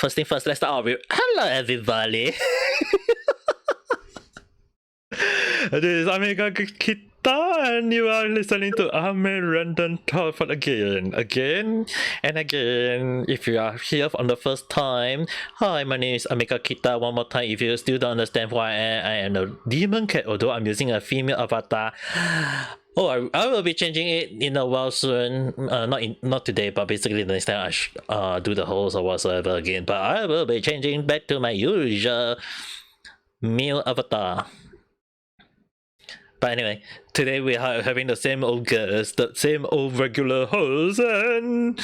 first thing first, let's start off with hello everybody. This is Ame Gakita, and you are listening to Ame Random Talk for again. If you are here on the first time, hi, my name is Ame Gakita. One more time, if you still don't understand who I am a demon cat, although I'm using a female avatar. Oh, I will be changing it in a while soon. Not today, but basically the next time I do the host or whatsoever again. But I will be changing back to my usual male avatar. But anyway, today we are having the same old guest, the same old regular host, and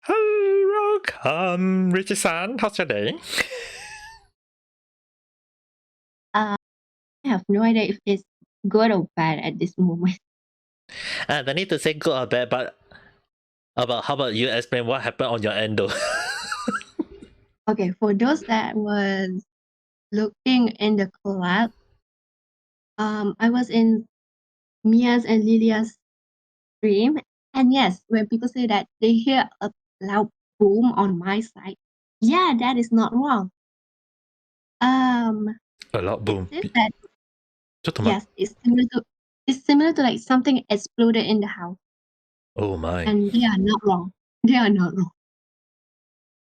welcome, Rizi-san. How's your day? I have no idea if it's good or bad at this moment. I need to say good or bad, but how about you explain what happened on your end though? Okay, for those that was looking in the collab, I was in Mia's and Lilia's stream, and yes, when people say that they hear a loud boom on my side, yeah, that is not wrong. A loud boom. It says that yes, it's similar to like something exploded in the house. Oh my! And they are not wrong. They are not wrong.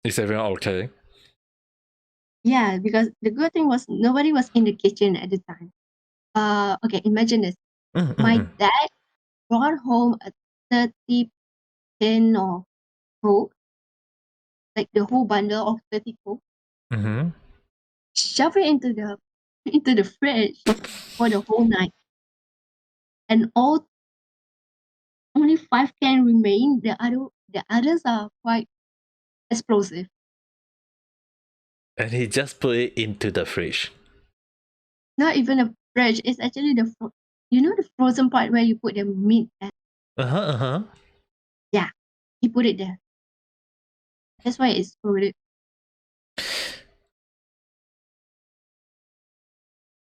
Is everyone okay? Yeah, because the good thing was nobody was in the kitchen at the time. Okay, imagine this. My dad brought home a 30 tin of Coke, like the whole bundle of 30 Coke. Shove it into the fridge for the whole night. And only 5 can remain. The others are quite explosive. And he just put it into the fridge. Not even a fridge. It's actually the frozen part where you put the meat at. Yeah, he put it there. That's why it's exploded.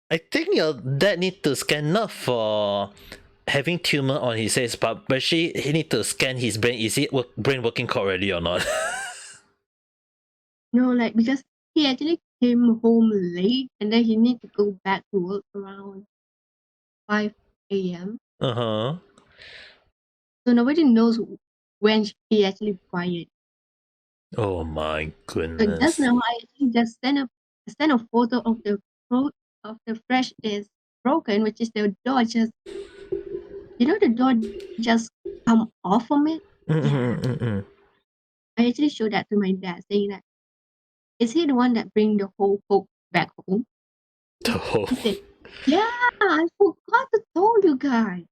I think your dad need to scan not for having tumor on his face, but actually he need to scan his brain. Is his brain working correctly or not? No, like because he actually came home late and then he need to go back to work around 5 a.m. So nobody knows when he actually fired. Oh my goodness. So just now I actually just sent a photo of the fridge is broken, which is the door just the door just come off from it. I actually showed that to my dad, saying that is he the one that bring the whole Coke back home? He said, yeah, I forgot to tell you guys.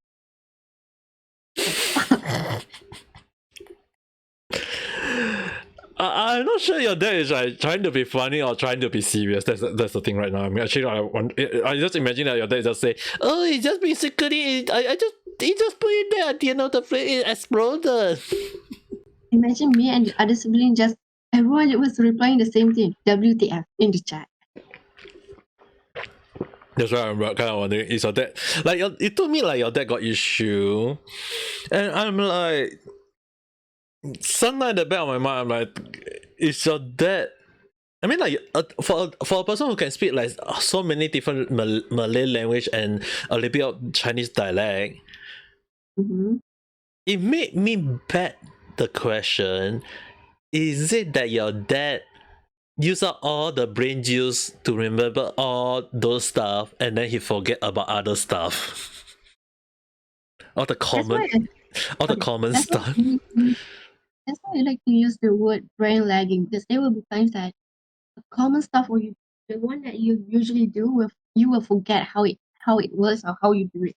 I'm not sure your dad is like trying to be funny or trying to be serious. That's the thing right now. I mean, actually, I just imagine that your dad just say, "Oh, he just basically, he just put it there at the end of the plate, it exploded." Imagine me and the other sibling everyone was replying the same thing, WTF, in the chat. That's why I'm kind of wondering, is your dad like you told me like your dad got issue, and I'm like, sometimes in the back of my mind, I'm like, is your dad? I mean, like for a person who can speak like so many different Malay language and a little bit of Chinese dialect, it made me bet the question: is it that your dad use up all the brain juice to remember all those stuff, and then he forget about other stuff? all the common stuff. That's why I like to use the word brain lagging, because there will be times that the common stuff or the one that you usually do you will forget how it works or how you do it.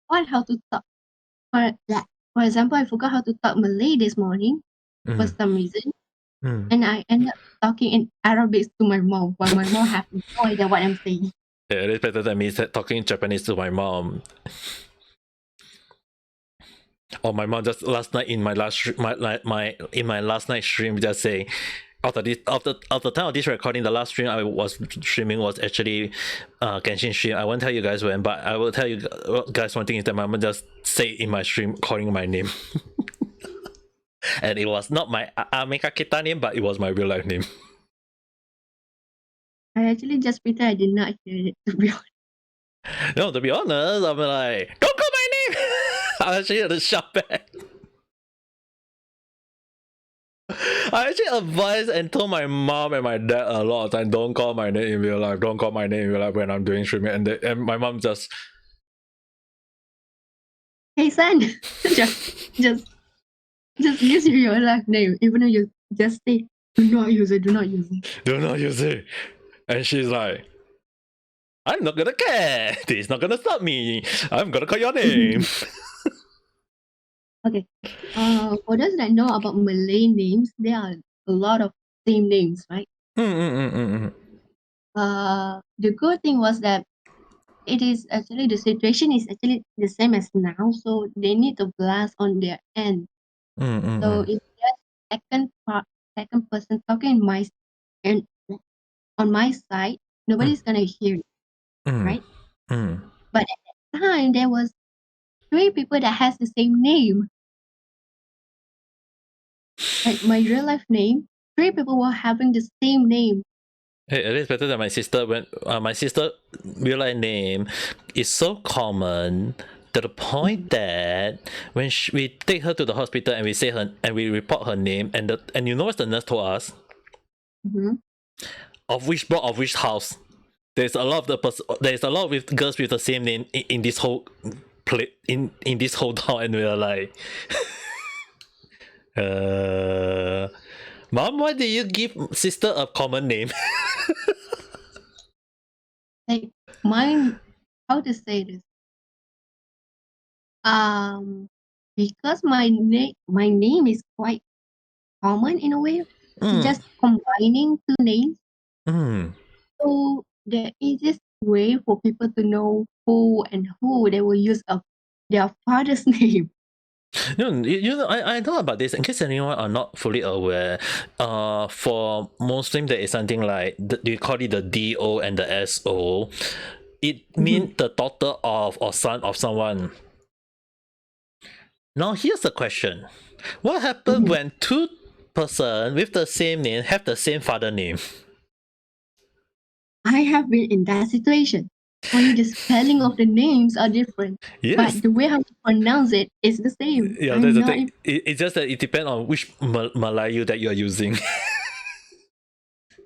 Or how to talk. For example, I forgot how to talk Malay this morning for some reason. And I ended up talking in Arabic to my mom, while my mom has no idea what I'm saying. Yeah, it is better than me talking Japanese to my mom. Or my mom just last night in my last night stream just saying, after the time of this recording, the last stream I was streaming was actually Genshin stream. I won't tell you guys when, but I will tell you guys one thing is that my mom just say in my stream calling my name. and it was not my Ame Gakita name, but it was my real life name. I actually just pretend I did not hear it, to be honest. No, to be honest, I'm like, don't call my name. I actually had to shout back. I actually advised and told my mom and my dad a lot of times, don't call my name in real life, don't call my name in real life when I'm doing streaming, and my mom just, Hey son, just use your real life name, even though you just say do not use it, do not use it. do not use it. And she's like, I'm not gonna care. This is not gonna stop me. I'm gonna call your name. Okay. For those that know about Malay names, there are a lot of same names, right? The good thing was that it is actually the situation is actually the same as now, so they need to blast on their end. So if there's second person talking and on my side, nobody's gonna hear it, right? But at that time, there was 3 people that has the same name. Like my real life name, 3 people were having the same name. Hey, at least better than my sister. When my sister real life name is so common to the point that when we take her to the hospital and we say her and we report her name and you know what the nurse told us? Of which block of which house? There's a lot of there's a lot of girls with the same name in this whole in this whole town, and we're like, Mom, why did you give sister a common name? Like mine, how to say this? Because my name is quite common in a way, just combining 2 names. So the easiest way for people to know who and who, they will use their father's name. You know, I know about this. In case anyone are not fully aware, for Muslim there is something like you call it the DO and the SO. It means the daughter of or son of someone. Now here's the question: what happens when 2 person with the same name have the same father name? I have been in that situation. Only the spelling of the names are different, but the way how to pronounce it is the same. Yeah, that's the thing. It's just that it depends on which Malayu that you're using.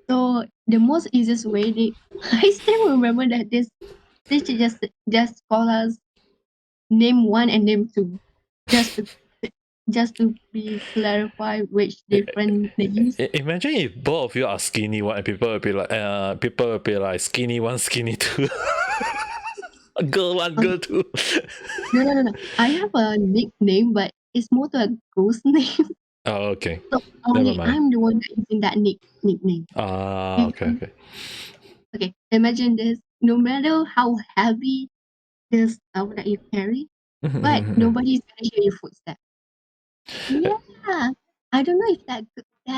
So the most easiest way, I still remember that this teacher just call us name 1 and name 2, just to be clarified which different names. Imagine if both of you are skinny one and people will be like skinny 1, skinny 2. Girl 1, girl 2. No. I have a nickname, but it's more to a ghost name. Oh, okay. So only I'm the one that using that nickname. Okay. Okay, imagine this. No matter how heavy the stuff that you carry, but nobody's gonna hear your footsteps. Yeah, I don't know if that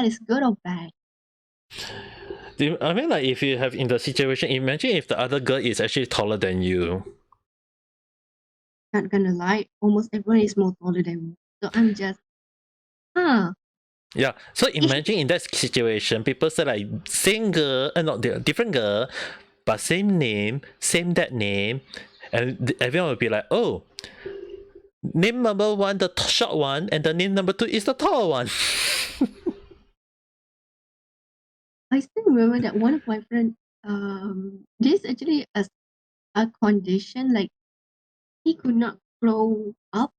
is good or bad. I mean, like, if you have in the situation, imagine if the other girl is actually taller than you. Not gonna lie, almost everyone is more taller than me. So I'm just, Yeah, so imagine in that situation, people say like same girl, not different girl, but same name, same that name, and everyone will be like, oh, name number 1 the short one, and the name number 2 is the tall one. I still remember that one of my friends, this is actually a condition, like he could not grow up.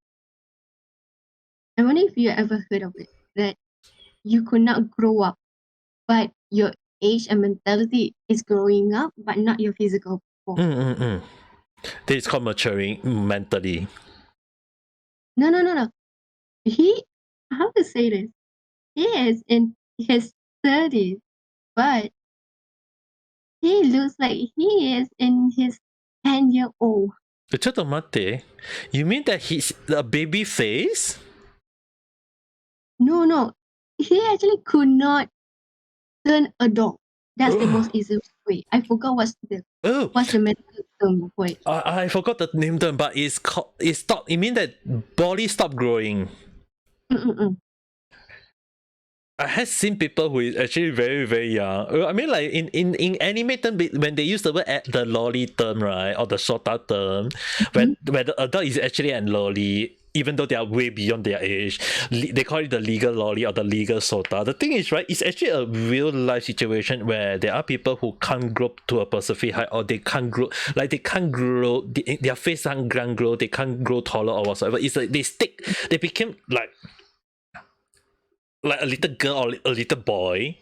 I wonder if you ever heard of it, that you could not grow up, but your age and mentality is growing up, but not your physical form. This is called maturing mentally. No. How to say this? He is in his 30s, but he looks like he is in his 10-year-old. You mean that he's a baby face? No. He actually could not turn adult. That's the most easiest way. I forgot what's the medical term for it. I forgot the name term, but it means that body stopped growing. I have seen people who is actually very very young. I mean, like in anime term, when they use the word the lolly term, right, or the shota term, where the adult is actually an lolly, even though they are way beyond their age, they call it the legal lolly or the legal sota. The thing is, right, it's actually a real life situation where there are people who can't grow to a specific height, or they can't grow, like they can't grow, their face can't grow, they can't grow taller or whatsoever. It's like they became like a little girl or a little boy,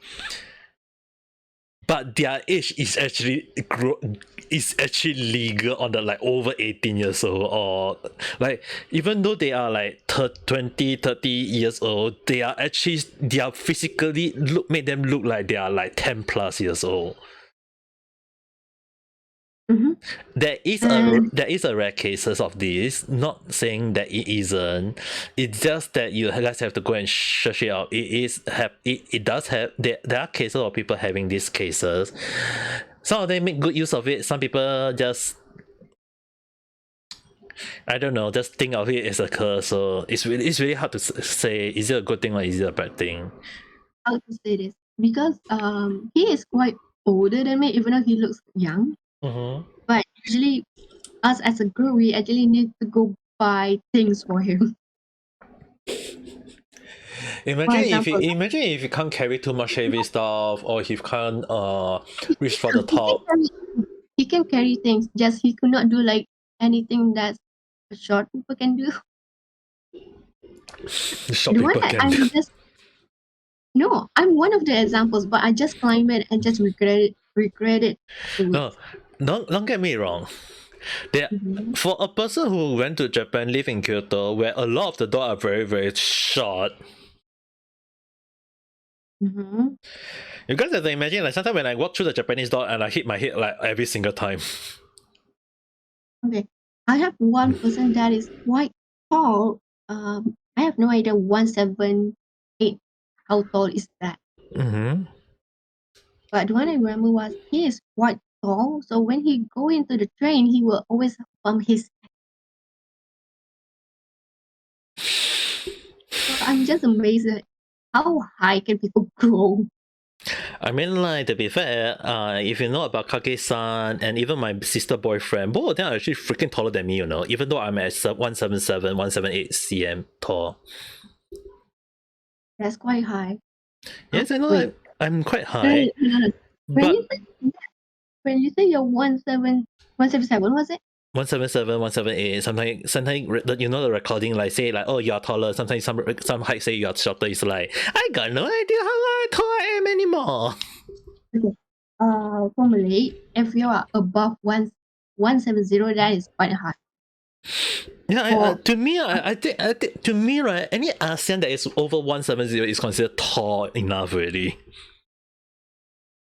but their age is actually legal on the like over 18 years old, or like even though they are like 20 30 years old, they are physically make them look like they are like 10 plus years old. Mm-hmm. There is a rare cases of this. Not saying that it isn't. It's just that you guys have to go and search it out. It does have there are cases of people having these cases. Some of them make good use of it. Some people just, I don't know, just think of it as a curse. So it's really hard to say is it a good thing or is it a bad thing. How to say this? Because he is quite older than me, even though he looks young. Mm-hmm. But usually, us as a group, we actually need to go buy things for him. Imagine if you can't carry too much heavy stuff, or if you can't reach for the top. He can carry things, just he could not do like anything that short people can do. Short The one people that can do. no, I'm one of the examples, but I just climb it and just regret it. No, don't get me wrong. For a person who went to Japan, live in Kyoto, where a lot of the doors are very very short. Mm-hmm. You guys have to imagine, like sometimes when I walk through the Japanese door and I hit my head like every single time. Okay, I have one person that is quite tall. I have no idea 178. How tall is that? Mm-hmm. But the one I remember was he is quite tall. So when he go into the train, he will always bump his. So I'm just amazed at how high can people grow. I mean, like, to be fair, if you know about Kage-san and even my sister boyfriend, both of them are actually freaking taller than me, even though I'm at 177, 178 cm tall. That's quite high. Yes, I know. Wait. I'm quite high. No. But When you say you're 177, was it? 177, 178. Sometimes the recording like say like, oh, you're taller. Sometimes some height say you're shorter. It's like, I got no idea how tall I am anymore. Okay. For Malay, if you are above 170, that is quite high. Yeah, to me, I think to me, right, any ASEAN that is over 170 is considered tall enough already.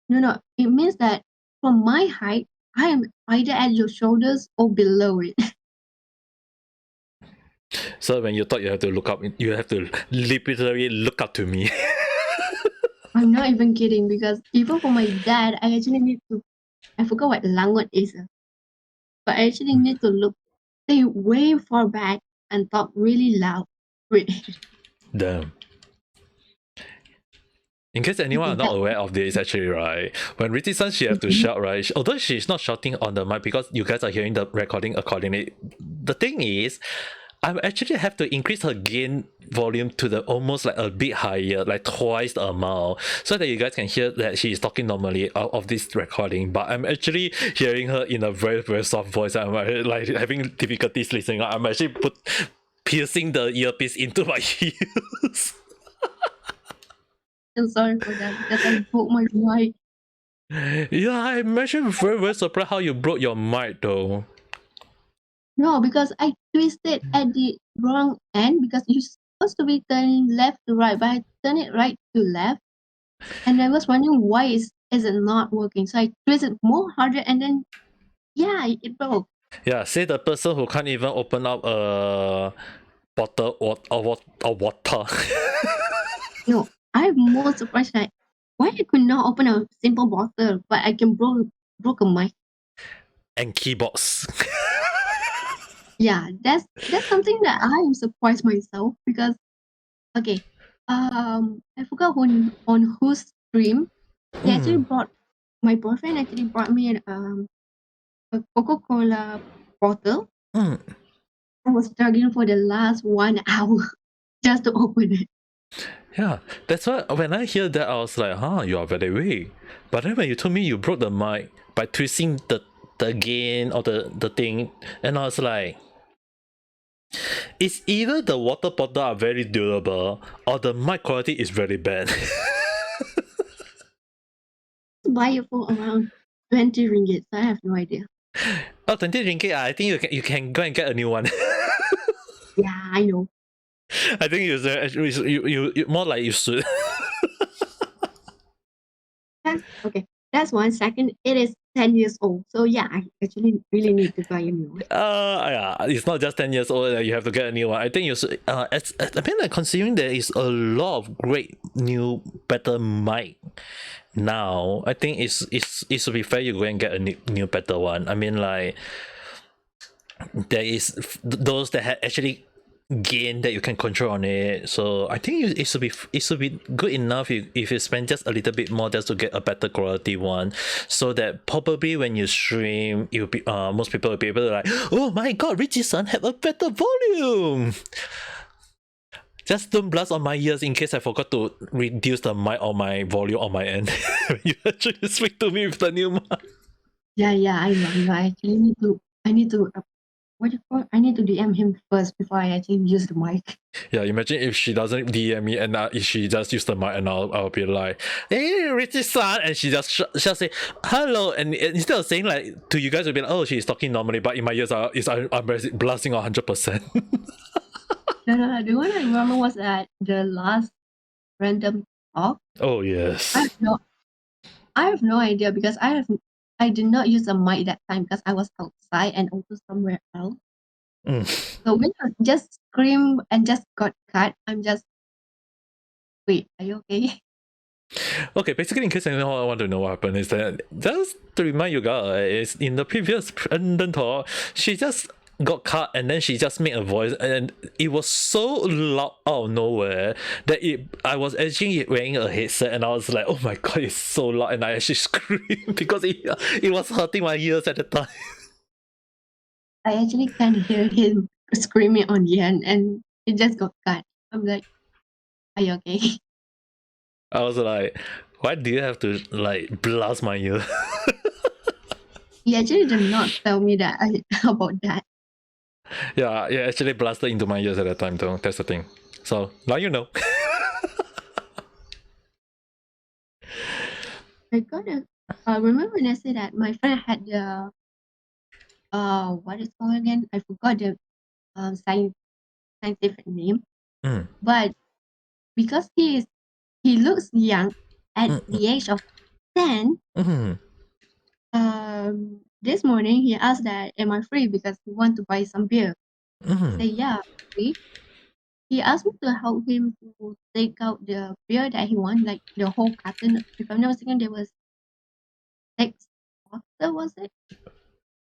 No. It means that from my height, I am either at your shoulders or below it. So when you thought you have to look up, you have to literally look up to me. I'm not even kidding, because even for my dad, I actually need to. I forgot what language is, but I actually need to stay way far back and talk really loud. Damn. In case anyone are not aware of this, actually, right, when Rizi-san, she have to shout, right, although she's not shouting on the mic because you guys are hearing the recording accordingly. The thing is, I actually have to increase her gain volume to the almost like a bit higher, like twice the amount, so that you guys can hear that she is talking normally of this recording. But I'm actually hearing her in a very very soft voice. I'm like having difficulties listening. I'm actually piercing the earpiece into my ears. I'm sorry for that, because I broke my mic. Yeah, I'm actually very very surprised how you broke your mic though. No, because I twisted at the wrong end, because you're supposed to be turning left to right, but I turned it right to left. And I was wondering why is it not working. So I twisted more harder, and then yeah, it broke. Yeah, say the person who can't even open up a bottle of water. No, I'm more surprised that why I could not open a simple bottle, but I can broke a mic. And keyboards. Yeah, that's something that I am surprised myself, because okay, I forgot on whose stream. He actually Mm. brought my boyfriend actually brought me a Coca-Cola bottle. Mm. I was struggling for the last 1 hour just to open it. Yeah, that's why when I hear that, I was like, huh, you are very weak. But then when you told me you broke the mic by twisting the gain or the thing, and I was like, it's either the water bottle are very durable or the mic quality is very bad. Buy it for around 20 ringgit. So I have no idea. Oh, 20 ringgit, I think you can go and get a new one. Yeah, I know. I think you more like you should. Okay. That's one. Second, it is 10 years old. So yeah, I actually really need to buy a new one. Yeah, it's not just 10 years old that you have to get a new one. I think you should. I mean, like, considering there is a lot of great new, better mic now, I think it should be fair you go and get a new better one. I mean, like, there is those that had actually gain that you can control on it. So I think it should be good enough if you spend just a little bit more just to get a better quality one, so that probably when you stream, you'll be most people will be able to like, oh my god, Rizi-san have a better volume. Just don't blast on my ears in case I forgot to reduce the mic or my volume on my end. You actually speak to me with the new mic. Yeah, I know. I actually need to what do you call it? I need to DM him first before I actually use the mic. Yeah, imagine if she doesn't DM me and if she just use the mic and I'll be like, hey, Rizi-san, and she just say hello, and instead of saying like to you guys, will be like, oh, she's talking normally, but in my ears, I'm blasting 100%. No. The one I remember was at the last random talk. Oh yes. I have no idea because I did not use a mic that time because I was outside and also somewhere else. Mm. So when I just scream and just got cut, I'm just wait, are you okay? Okay, basically, in case anyone want to know what happened, is that just to remind you guys, in the previous London talk, she just got cut and then she just made a voice, and it was so loud out of nowhere that I was actually wearing a headset and I was like, oh my god, it's so loud, and I actually screamed because it was hurting my ears at the time. I actually can't hear him screaming on the end and it just got cut. I'm like, are you okay? I was like, why do you have to like blast my ear? He actually did not tell me that about that. Yeah, it actually blasted into my ears at that time though. That's the thing. So now you know. I got a remember when I said that my friend had the what is it called again? I forgot the scientific name. Mm. But because he looks young at Mm. the age of 10, Mm. this morning he asked that am I free because he want to buy some beer. Mm. Say yeah, free. He asked me to help him to take out the beer that he want, like the whole carton. If I'm not mistaken, there was 6 bottles, was it?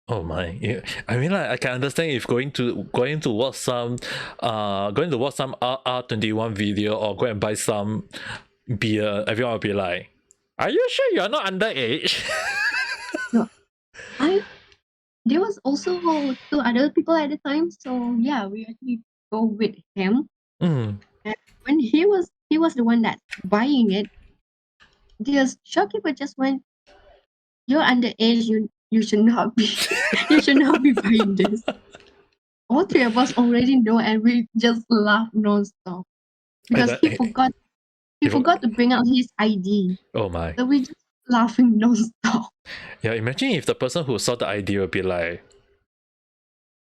Oh my! Yeah. I mean, like, I can understand if going to watch some R21 video or go and buy some beer. Everyone will be like, "Are you sure you're not underage?" No, there was also 2 other people at the time, so yeah, we actually go with him. Mm. And when he was the one that's buying it, the shopkeeper just went, "You're underage. You should not be you should not be buying this." All 3 of us already know, and we just laugh nonstop because And that, he forgot to bring out his ID, oh my! so we just laughing nonstop. Yeah, imagine if the person who saw the idea would be like,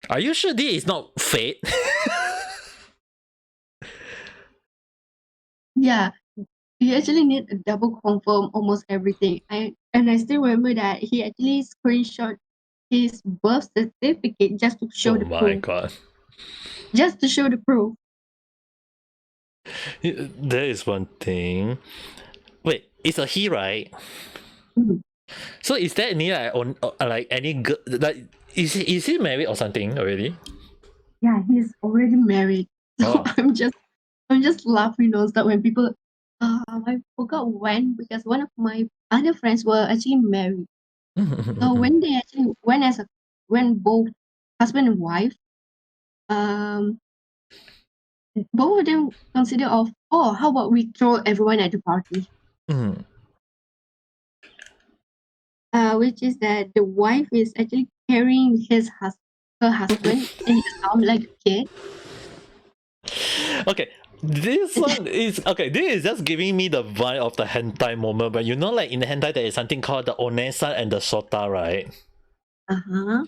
"Are you sure this is not fate?" Yeah, he actually need a double confirm almost everything. I still remember that he actually screenshot his birth certificate just to show Oh the my proof. god! Just to show the proof. There is one thing. Wait, it's a he, right? Mhm. So is there any like any good like is he married or something already? Yeah, he's already married. So Oh. I'm just I'm just laughing nonstop when people. I forgot when because one of my other friends were actually married. So when they actually when both husband and wife, um, both of them consider of how about we throw everyone at the party? Mm. Which is that the wife is actually carrying her husband in his arm like a kid. Okay, this one is okay. This is just giving me the vibe of the hentai moment, but you know, like in the hentai, there is something called the onesan and the sota, right? Uh-huh.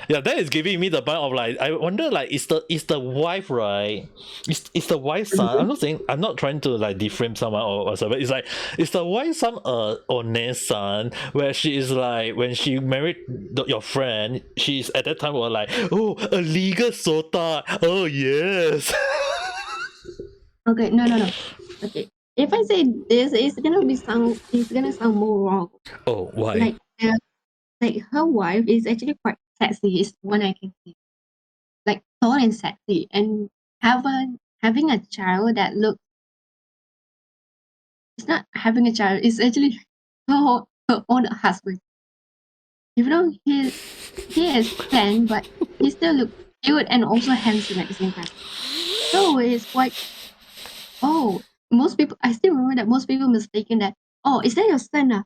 Yeah, that is giving me the vibe of like I wonder like is the wife right? Is the wife son? Mhm. I'm not trying to like deframe someone or whatever. It's like is the wife son onesan where she is like when she married your friend, she's at that time was like oh a legal sota. Oh yes. Okay, no. Okay, if I say this, it's gonna sound more wrong. Oh why? Like, like her wife is actually quite sexy. Is one I can say, like tall and sexy, and having a child that looks. It's not having a child. It's actually her own husband. Even though he is 10, but he still looks cute and also handsome at the same time. So it's quite. Oh, most people. I still remember that most people mistaken that. Oh, is that your son?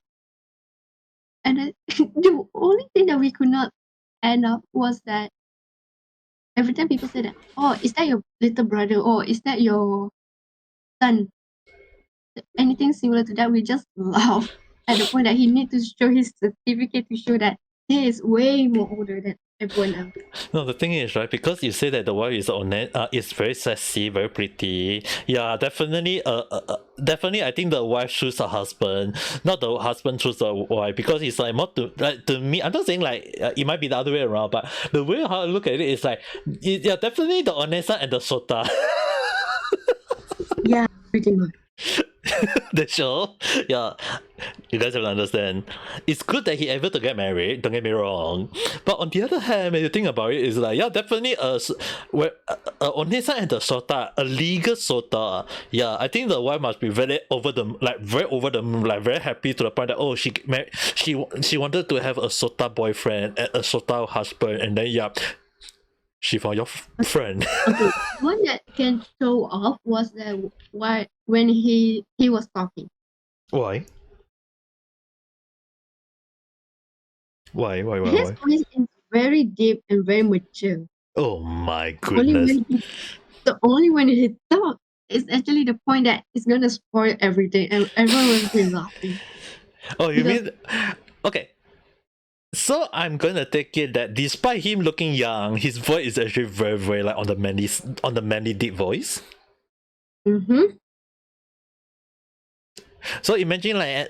And then, the only thing that we could not end up was that every time people say that, "Oh, is that your little brother?" or "Is that your son?" Anything similar to that, we just laugh at the point that he need to show his certificate to show that he is way more older than everyone else. No, the thing is right because you say that the wife is is very sexy, very pretty. Yeah, definitely. Definitely, I think the wife choose her husband, not the husband choose the wife because it's like more to me. I'm not saying like it might be the other way around, but the way how I look at it is like yeah, definitely the onesa and the sota. Yeah, pretty much. The show, yeah, you guys have to understand. It's good that he able to get married. Don't get me wrong, but on the other hand, when you think about it, it's like yeah, definitely where Onesa and the sota, a legal sota. Yeah, I think the wife must be very over the very over the moon, like very happy to the point that oh she wanted to have a sota boyfriend and a sota husband, and then yeah, she found your friend. Okay, one that can show off was the why when he was talking. Why? His Why? voice is very deep and very mature. Oh my Only goodness. when he talk is actually the point that it's gonna spoil everything, and everyone will be laughing Oh, you because mean okay? So I'm gonna take it that despite him looking young, his voice is actually very like on the manly deep voice. mm-hmm. So imagine like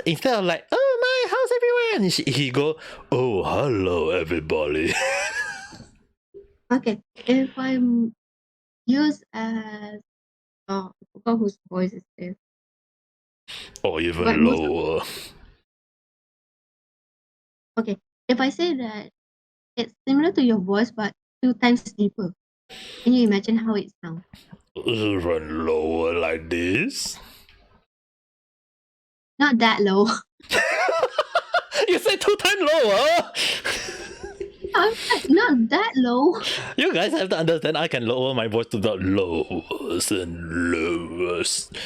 instead of like oh my how's everyone, he go oh hello everybody. Okay, if I'm used as I forgot whose voice is this, Or but even most of lower. okay, if I say that it's similar to your voice but 2 times deeper, can you imagine how it sounds? Even lower like this. Not that low. You say 2 times lower. Not that low. You guys have to understand I can lower my voice to the lowest and lowest.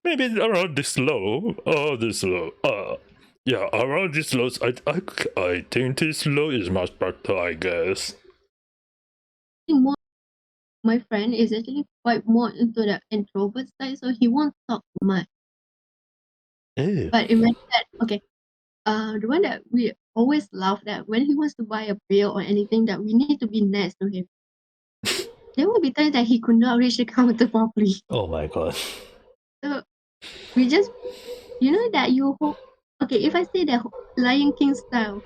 Maybe around this low. Oh, this low. Yeah, around this low. I think this low is much better, I guess. More, my friend is actually quite more into the introvert side, so he won't talk much. Ew. But imagine that, okay, the one that we always laugh at when he wants to buy a bill or anything that we need to be nice to him. There will be times that he could not reach the counter properly. Oh my god. So we just, that you hold. Okay, if I say that Lion King style,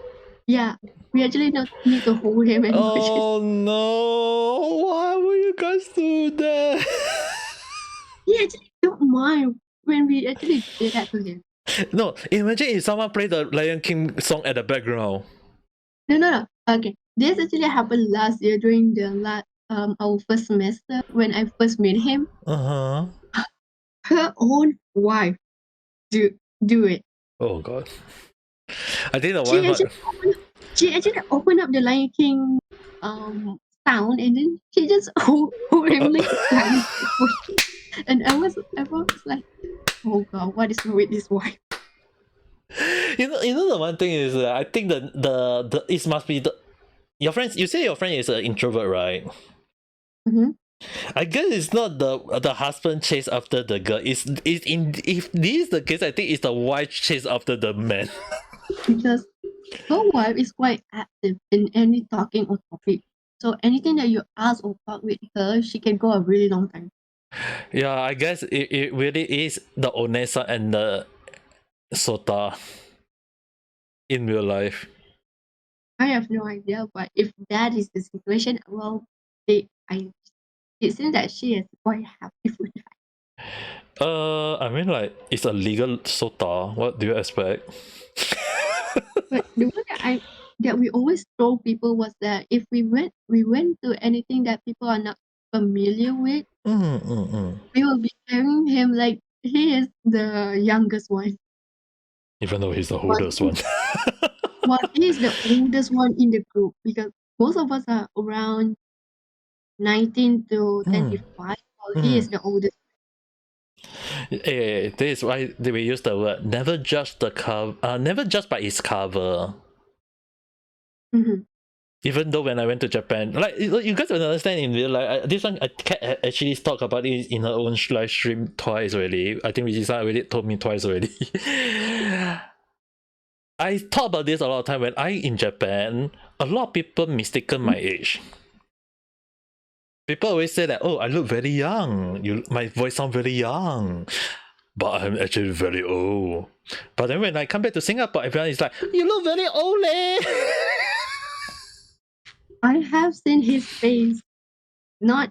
yeah, we actually not need to hold him and watch it. Oh no! Why would you guys do that? He actually don't mind when we actually did that to him. No, imagine if someone played the Lion King song at the background. No. Okay, this actually happened last year during the our first semester when I first met him. Uh-huh. Her own wife do it. Oh god. I think the She wife actually opened, she actually opened up the Lion King sound, and then she just hold him like a tiny boy. And I was like, oh god, what is wrong with this wife? you know the one thing is I think the it must be the your friends. You say your friend is an introvert, right? Mm-hmm. I guess it's not the husband chase after the girl. It's in if this is the case, I think it's the wife chase after the man. Because her wife is quite active in any talking or topic. So anything that you ask or talk with her, she can go a really long time. Yeah, I guess it really is the Onesa and the Sota in real life. I have no idea, but if that is the situation, well, it seems that she is quite happy with that. I mean, like, it's a legal Sota. What do you expect? But the one that we always told people was that if we went to anything that people are not familiar with, we will be carrying him like he is the youngest one. Even though he's the But oldest one. he is the oldest one in the group because most of us are around 19 to 25, while he is the oldest. This is why we use the word never judge the cover. Never judge by its cover. Mm-hmm. Even though when I went to Japan, like you guys will understand in real life. This one I actually talk about it in her own live stream twice already. I think Rizi already told me twice already. I talk about this a lot of time when I in Japan. A lot of people mistaken my age. People always say that, oh, I look very young. My voice sound very young, but I'm actually very old. But then when I come back to Singapore, everyone is like, you look very old, leh. I have seen his face, not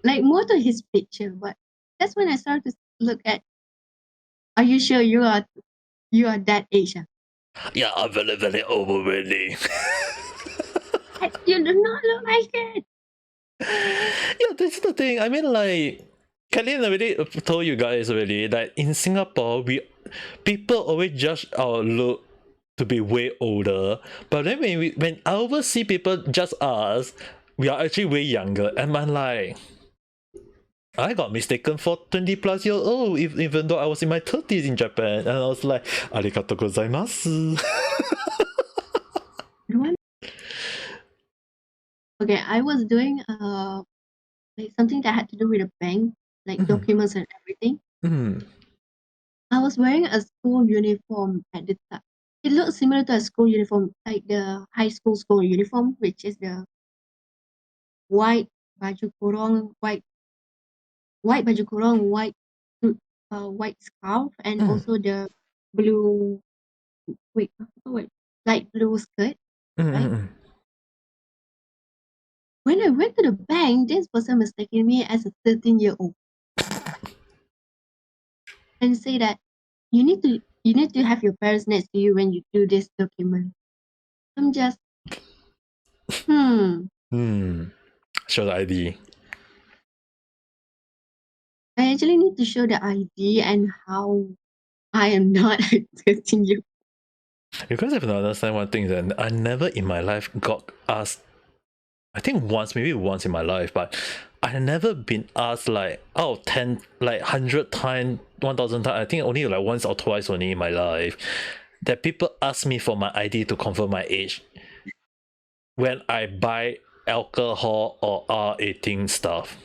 like more to his picture, but that's when I started to look at. Are you sure you are that age? Yeah, I'm very, very old already. You do not look like it. Yeah, that's the thing. I mean, like, Kelly already told you guys already that in Singapore, people always judge our look to be way older, but then when I oversee people judge us, we are actually way younger, and I'm like, I got mistaken for 20 plus years old, even though I was in my 30s in Japan, and I was like, arigato gozaimasu. Okay, I was doing like something that had to do with a bank, like documents and everything. I was wearing a school uniform at the time. It looked similar to a school uniform, like the high school uniform, which is the white baju kurung, white baju kurung, white scarf, and also the blue light blue skirt, right? When I went to the bank, this person mistaken me as a 13-year-old and say that you need to have your parents next to you when you do this document. I'm just Show the ID. I actually need to show the ID and how I am not a 13-year-old. You guys have to understand one thing that I never in my life got asked. I think maybe once in my life, but I never been asked like 10, like 100 times, 1,000 times. I think only like once or twice only in my life that people ask me for my ID to confirm my age when I buy alcohol or R18 stuff.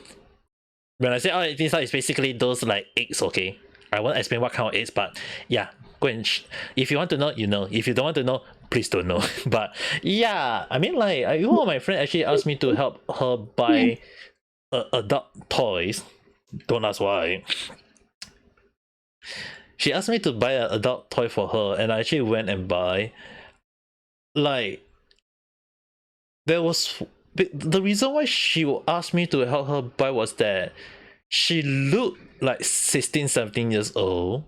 When I say R18 stuff, it's basically those like eggs, okay? I won't explain what kind of eggs, but yeah, go and if you want to know, you know. If you don't want to know, please don't know. But yeah, I mean, like, one of my friend actually asked me to help her buy adult toys. Don't ask why. She asked me to buy an adult toy for her, and I actually went and buy. Like, there was the reason why she asked me to help her buy was that she looked like 16, 17 years old,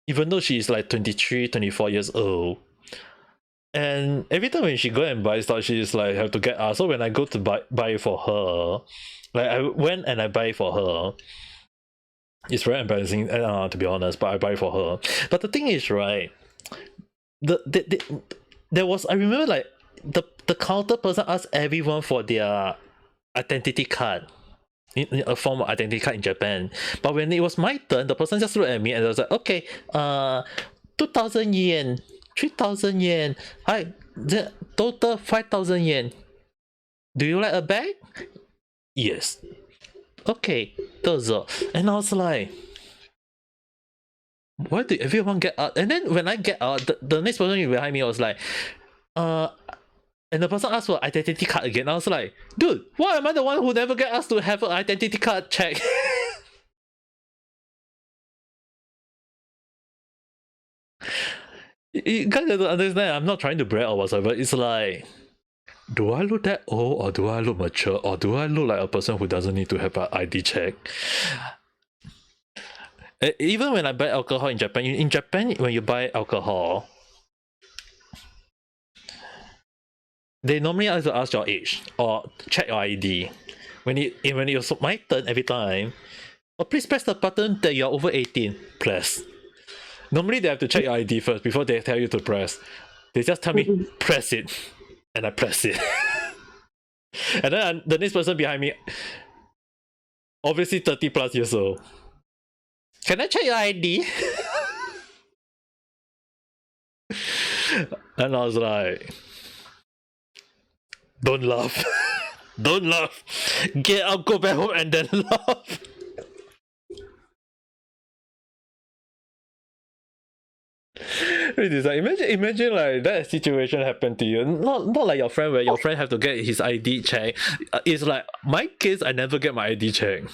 even though she's like 23, 24 years old. And every time when she go and buy stuff, she's like have to get us. So when I go to buy it for her, like I went and I buy it for her. It's very embarrassing, to be honest, but I buy it for her. But the thing is, right, there was, I remember, like the counter person asked everyone for their identity card, in a form of identity card in Japan. But when it was my turn, the person just looked at me and was like, okay, 2,000 yen, 3,000 yen, hi, the total 5,000 yen. Do you like a bag? Yes. Okay, dozo. And I was like, why did everyone get out? And then when I get out, the next person behind me was like, and the person asked for identity card again. I was like, dude, why am I the one who never get asked to have an identity card check? You guys have to understand, I'm not trying to brag or whatsoever. It's like, do I look that old, or do I look mature, or do I look like a person who doesn't need to have an ID check? Even when I buy alcohol in Japan, when you buy alcohol, they normally have to ask your age or check your ID. When it was my turn every time, please press the button that you're over 18. Press. Normally they have to check your ID first before they tell you to press. They just tell me, press it. And I press it. And then the next person behind me, obviously 30 plus years old. Can I check your ID? And I was like, don't laugh. Don't laugh. Get up, go back home, and then laugh. It's like, imagine like that situation happened to you. Not like your friend, where your friend have to get his ID checked. It's like my case, I never get my ID checked.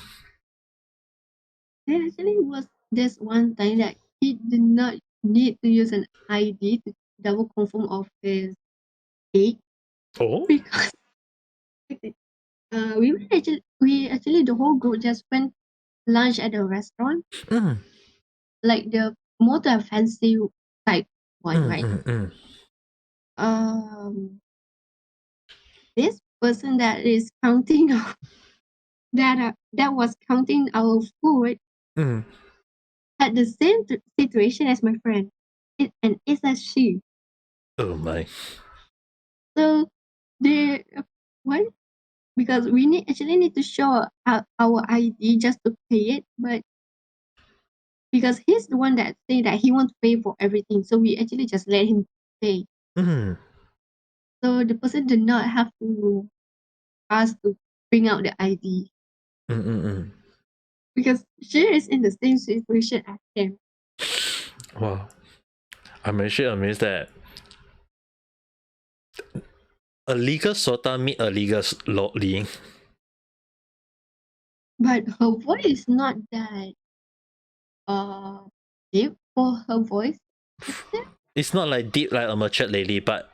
There actually was this one time that he did not need to use an ID to double confirm of his age. Oh? Because we actually the whole group just went lunch at a restaurant, like the more the fancy type one, right? This person that is counting that was counting our food had the same situation as my friend, and it's a she. Oh my. So they what? Because we actually need to show our ID just to pay it, but because he's the one that say that he wants to pay for everything, so we actually just let him pay. So the person did not have to ask to bring out the ID because she is in the same situation as him. Wow. I'm actually amazed that a legal sota meet a legal lolly. But her voice is not that deep for her voice. It's not like deep like a matured lady, but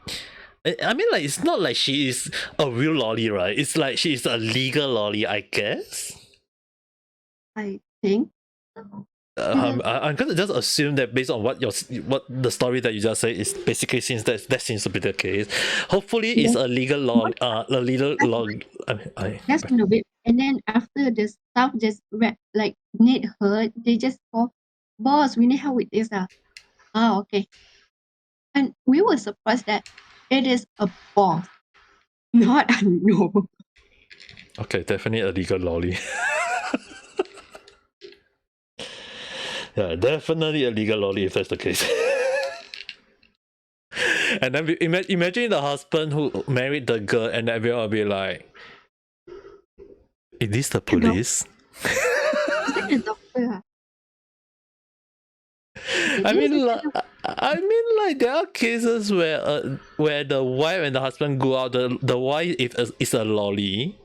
I mean, like, it's not like she is a real lolly, right? It's like she is a legal lolly, I guess. I think. I'm gonna just assume that based on what the story that you just said is basically, since that seems to be the case. Hopefully, it's a legal law. A legal law. That's one of it. And then after the staff just like need her, they just call, boss, we need help with this. Okay. And we were surprised that it is a boss, not a normal. Okay, definitely a legal lolly. Yeah, definitely a legal lolly if that's the case. And then imagine the husband who married the girl, and everyone will be like, "Is this the police?" The doctor. I mean, like there are cases where the wife and the husband go out. The wife is a lolly,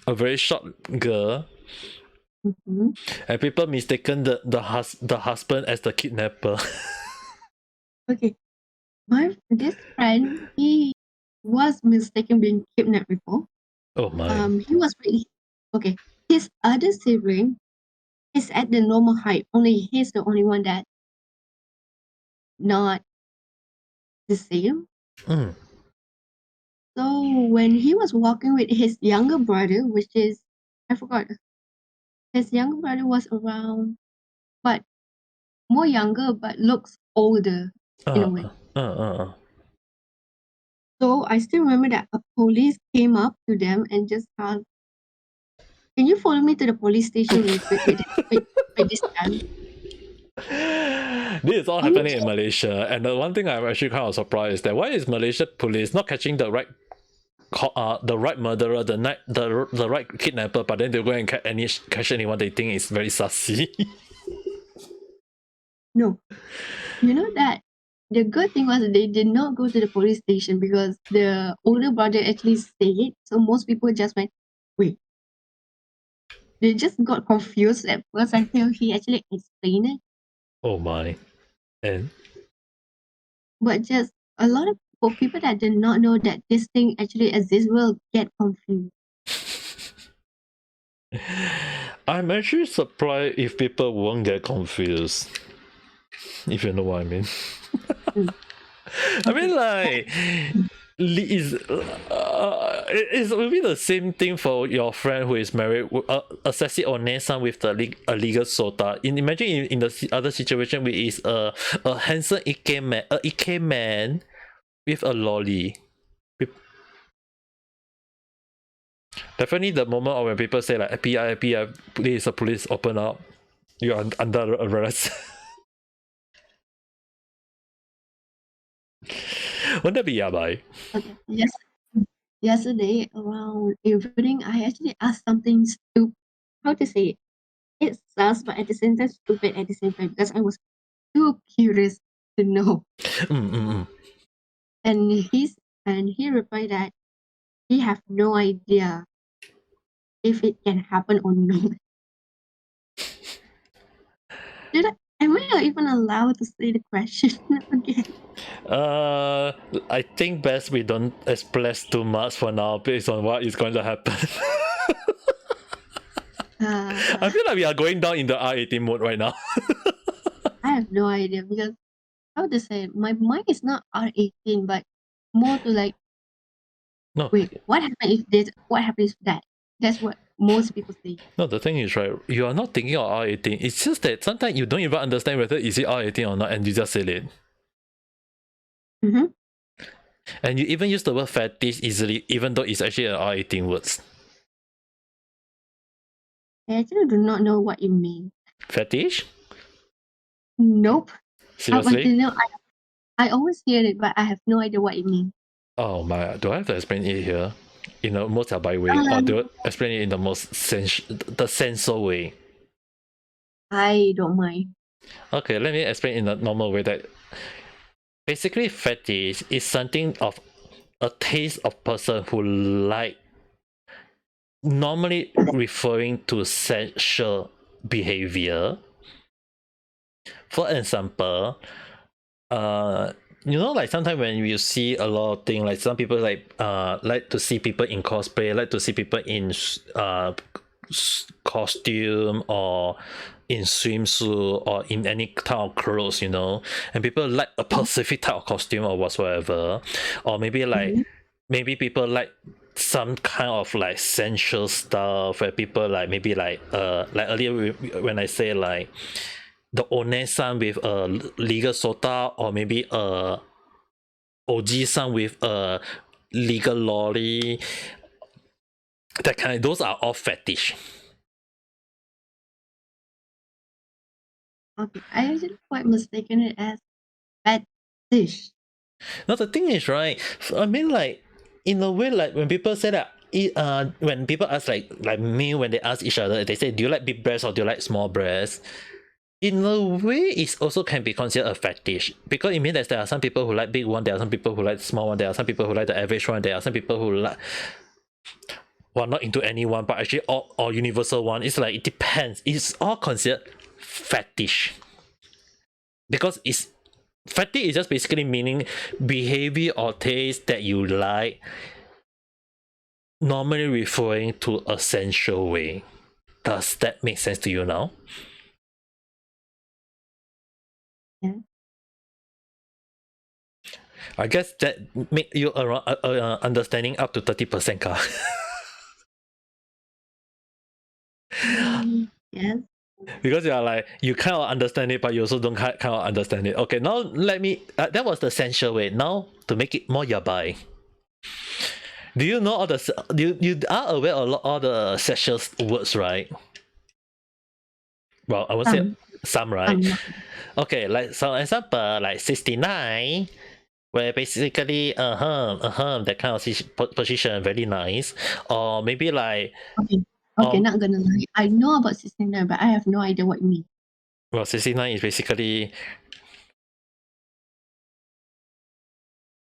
a very short girl, and people mistaken the husband as the kidnapper. Okay, this friend, he was mistaken being kidnapped before. Oh my. He was really okay. His other sibling is at the normal height. Only he's the only one that not the same. Mm. So when he was walking with his younger brother, which is, I forgot, his younger brother was around, but more younger, but looks older in a Uh, way. uh. So I still remember that a police came up to them and just asked, "Can you follow me to the police station with this child?" This is all And happening in Malaysia, and the one thing I'm actually kind of surprised is that why is Malaysia police not catching the right murderer, the right kidnapper, but then they go and catch anyone they think is very sussy. no, you know that the good thing was they did not go to the police station because the older brother actually stayed. So most people just went, wait. They just got confused at first until he actually explained it. Oh my. And But just a lot of people that did not know that this thing actually exists will get confused. I'm actually surprised if people won't get confused. If you know what I mean. Mm. I Okay. mean, like, is it's maybe the same thing for your friend who is married, a sexy or son with a legal sota. Imagine in the other situation, which is a handsome Ike man with a lolly. Definitely, the moment of when people say like FBI, police, open up, you're under arrest. Wouldn't that be yabai? Okay. Yes. Yesterday around evening, I actually asked something stupid. How to say it? It's sus, but at the same time stupid at the same time because I was too curious to know. Mm. And he replied that he have no idea if it can happen or not. Am I even allowed to say the question again? I think best we don't express too much for now based on what is going to happen. I feel like we are going down in the R18 mode right now. I have no idea because how to say it? My mind is not R18, but more to like, No, wait, what happened if this? What happens if that? That's what most people say. no, the thing is, right, you are not thinking of R18. It's just that sometimes you don't even understand whether is it R18 or not, and you just say it. Mm-hmm. And you even use the word fetish easily, even though it's actually an R18 words. I actually do not know what you mean. Fetish? Nope. Up Seriously? until now, I always hear it, but I have no idea what it means. Oh my, do I have to explain it here? In the most by way, or Um, do I explain it in the most the sensor way? I don't mind. Okay, let me explain in the normal way that basically fetish is something of a taste of person who like, normally referring to sexual behavior. For example, you know, like sometimes when you see a lot of things, like some people like to see people in cosplay, like to see people in costume or in swimsuit or in any type of clothes, you know, and people like a specific type of costume or whatsoever, or Mhm. maybe people like some kind of like sensual stuff where people like maybe like earlier when I say like the onesan with a legal sota, or maybe a oji-san with a legal lolly, that kind, those are all fetish. Okay, I actually quite mistaken it as fetish. Now the thing is, right, I mean, like, in a way, like when people say that when people ask like me, when they ask each other, they say, do you like big breasts or do you like small breasts? In a way, it also can be considered a fetish, because it means that there are some people who like big one, there are some people who like small one, there are some people who like the average one, there are some people who like, well, not into any one, but actually all universal one. It's like it depends. It's all considered fetish, because it's fetish is just basically meaning behavior or taste that you like, normally referring to a sensual way. Does that make sense to you now? Yeah. I guess that make you around understanding up to 30% car. Yes. Because you are like you kind of understand it, but you also don't kind of understand it. Okay, now let me. That was the essential way. Now to make it more yabai. Do you know all the you are aware of all the sexual words, right? Well, I would say some, right? Okay, like some example, like 69, where basically that kind of position very nice, or maybe like Okay, not gonna lie. I know about 69, but I have no idea what you mean. well, 69 is basically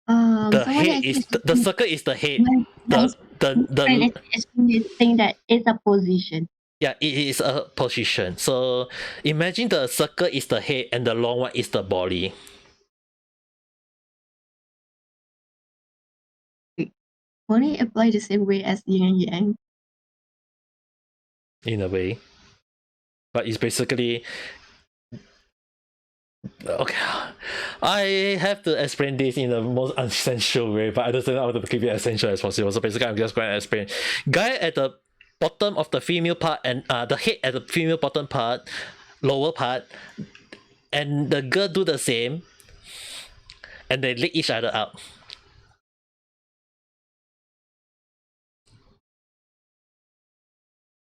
the someone head is actually the circle is the head. my friend The actually saying that it's a position. yeah, it is a position. So imagine the circle is the head and the long one is the body. Only apply the same way as yin and yang. In a way, but it's basically okay. I have to explain this in the most essential way, but I don't know how to keep it essential as possible. So basically, I'm just going to explain. Guy at the bottom of the female part and the head at the female bottom part, lower part, and the girl do the same, and they lick each other up.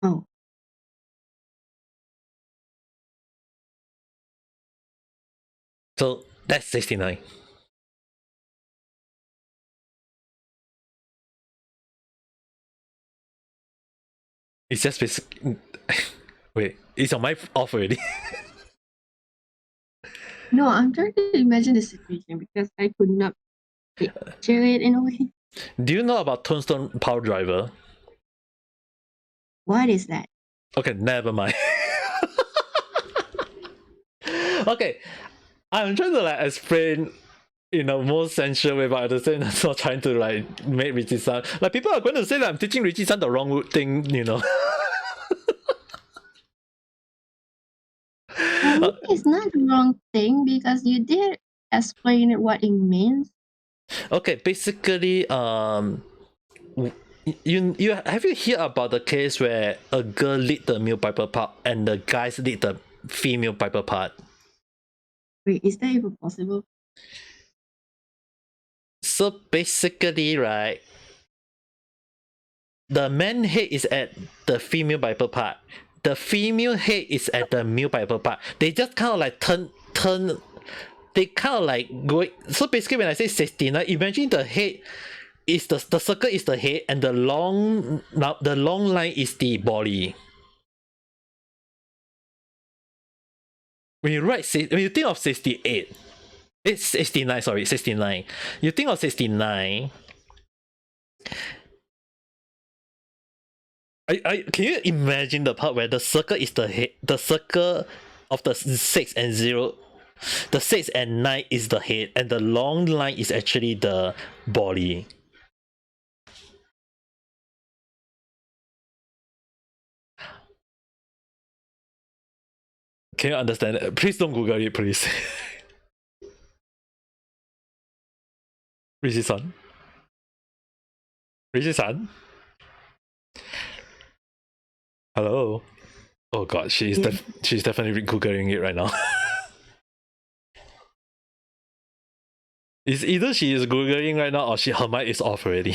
Oh. So that's 69. It's just basic. Wait, is your mic off already? No, I'm trying to imagine the situation because I could not picture it in a way. Do you know about Tombstone Power Driver? What is that? Okay, never mind. Okay, I'm trying to like explain in a more sensual way, but at the same time, not trying to like make Rizi-san. Like people are going to say that I'm teaching Rizi-san the wrong thing, you know. It's not the wrong thing because you did explain what it means. Okay, basically, you have you heard about the case where a girl lead the male piper part and the guys lead the female piper part? Wait, is that even possible? So basically, right, the man head is at the female piper part. The female head is at the male piper part. They just kind of like turn. They kind of like go. So basically, when I say 69, imagine the head is the circle is the head and the long line is the body. When you when you think of 68, it's 69. Sorry, 69. You think of 69. Can you imagine the part where the circle is the head, the circle of the 6 and 0, the 6 and 9 is the head, and the long line is actually the body. Can you understand it? Please don't Google it, please. Rishi-san? Rishi-san? Hello? Oh god, she's definitely Googling it right now. It's either she is Googling right now or her mic is off already.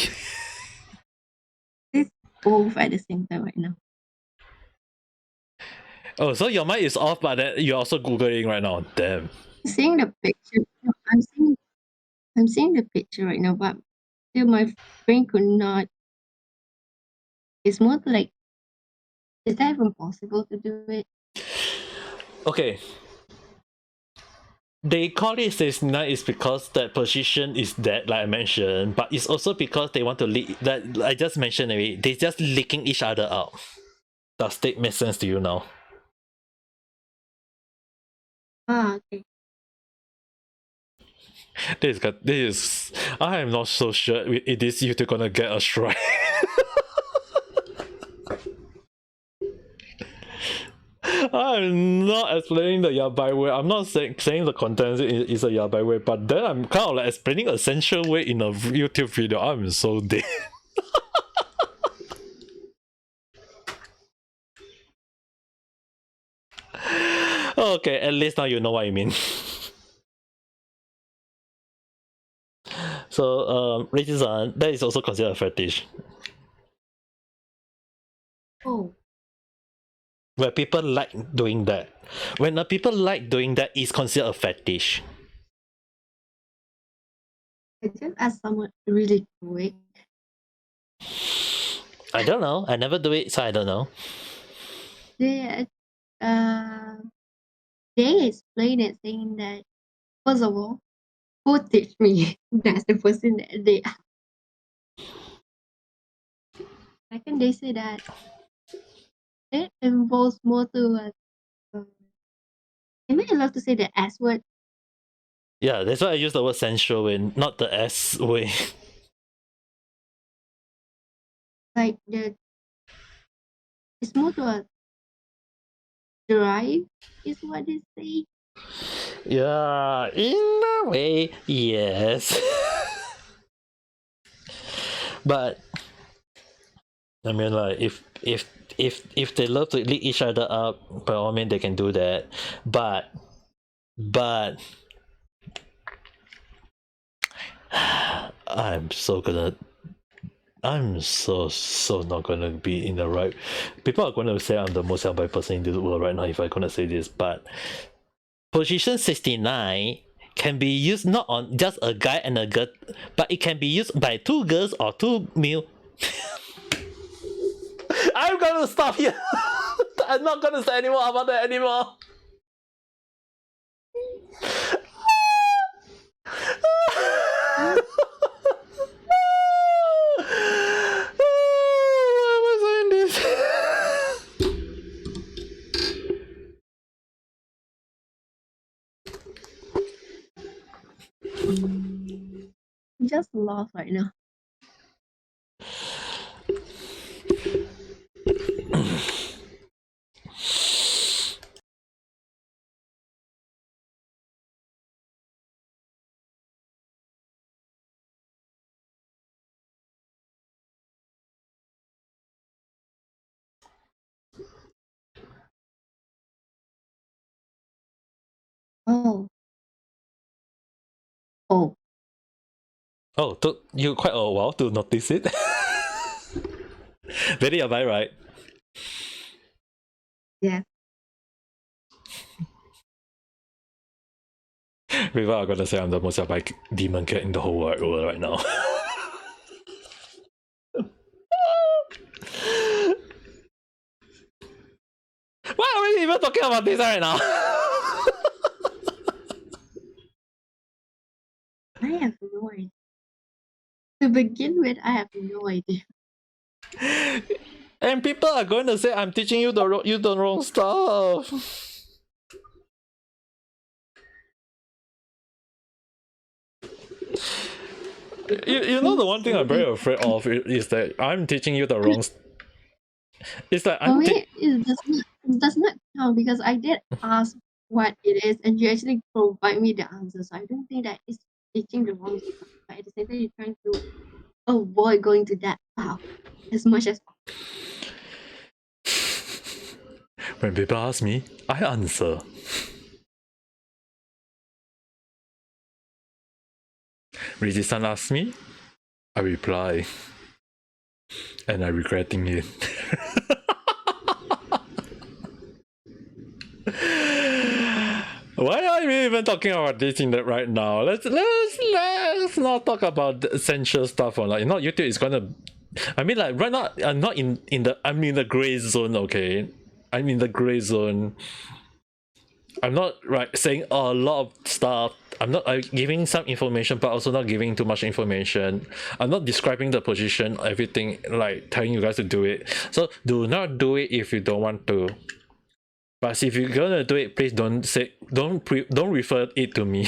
It's both at the same time right now. Oh, so your mic is off, but then you're also Googling right now. Damn. Seeing the picture, I'm seeing the picture right now, but still my brain could not. It's more like, is that even possible to do it? Okay. They call it 69 is because that position is dead, like I mentioned, but it's also because they want to leak that I just mentioned already. They just leaking each other out. Does that make sense to you now? Okay. This is I am not so sure it is YouTube gonna get a strike. I'm not explaining the yabai way. I'm not saying the content is a yabai way, but then I'm kind of like explaining essential way in a YouTube video. I'm so dead. Okay, at least now you know what I mean. So, racism, that is also considered a fetish. Oh, Where people like doing that. When the people like doing that, it's considered a fetish. I just asked someone to really do it. I don't know. I never do it, so I don't know. They, uh, they explained it saying that, first of all, who teach me? That's the first thing that they ask. Second, they say that it involves more to am I allowed to say the S word? Yeah, that's why I use the word sensual way, not the S way. Like it's more to a drive, is what they say. Yeah, in a way, yes. But I mean, like, if they love to lick each other up, by all means they can do that. But I'm so not gonna be in the right. People are gonna say I'm the most yabai person in this world right now if I'm gonna say this, but position 69 can be used not on just a guy and a girl, but it can be used by two girls or two male. I'm gonna stop here. I'm not gonna say anymore about that anymore. Why am I saying this? I'm just lost right now. Oh. Oh. Oh, took you quite a while to notice it. Very yabai, right? Yeah. People are gonna say I'm the most yabai demon cat in the whole wide world right now. Why are we even talking about this right now? I have no idea. To begin with, I have no idea. And people are going to say I'm teaching you the wrong stuff. You know the one thing I'm very afraid of is that I'm teaching you the wrong. It's like For me, it does not count because I did ask what it is and you actually provide me the answer. So I don't think that it's teaching the wrong stuff. But at the same time, you're trying to avoid going to that path as much as possible. When people ask me, I answer. Rizi-san asks me, I reply. And I'm regretting it. Why are we even talking about this in the right now? Let's not talk about the essential stuff or like not YouTube is gonna. I mean, like right now I'm not in the I'm in the gray zone. Okay, I'm in the gray zone. I'm not right saying a lot of stuff. I'm not giving some information, but also not giving too much information. I'm not describing the position, everything, like telling you guys to do it. So do not do it if you don't want to. But if you're gonna do it, please don't refer it to me.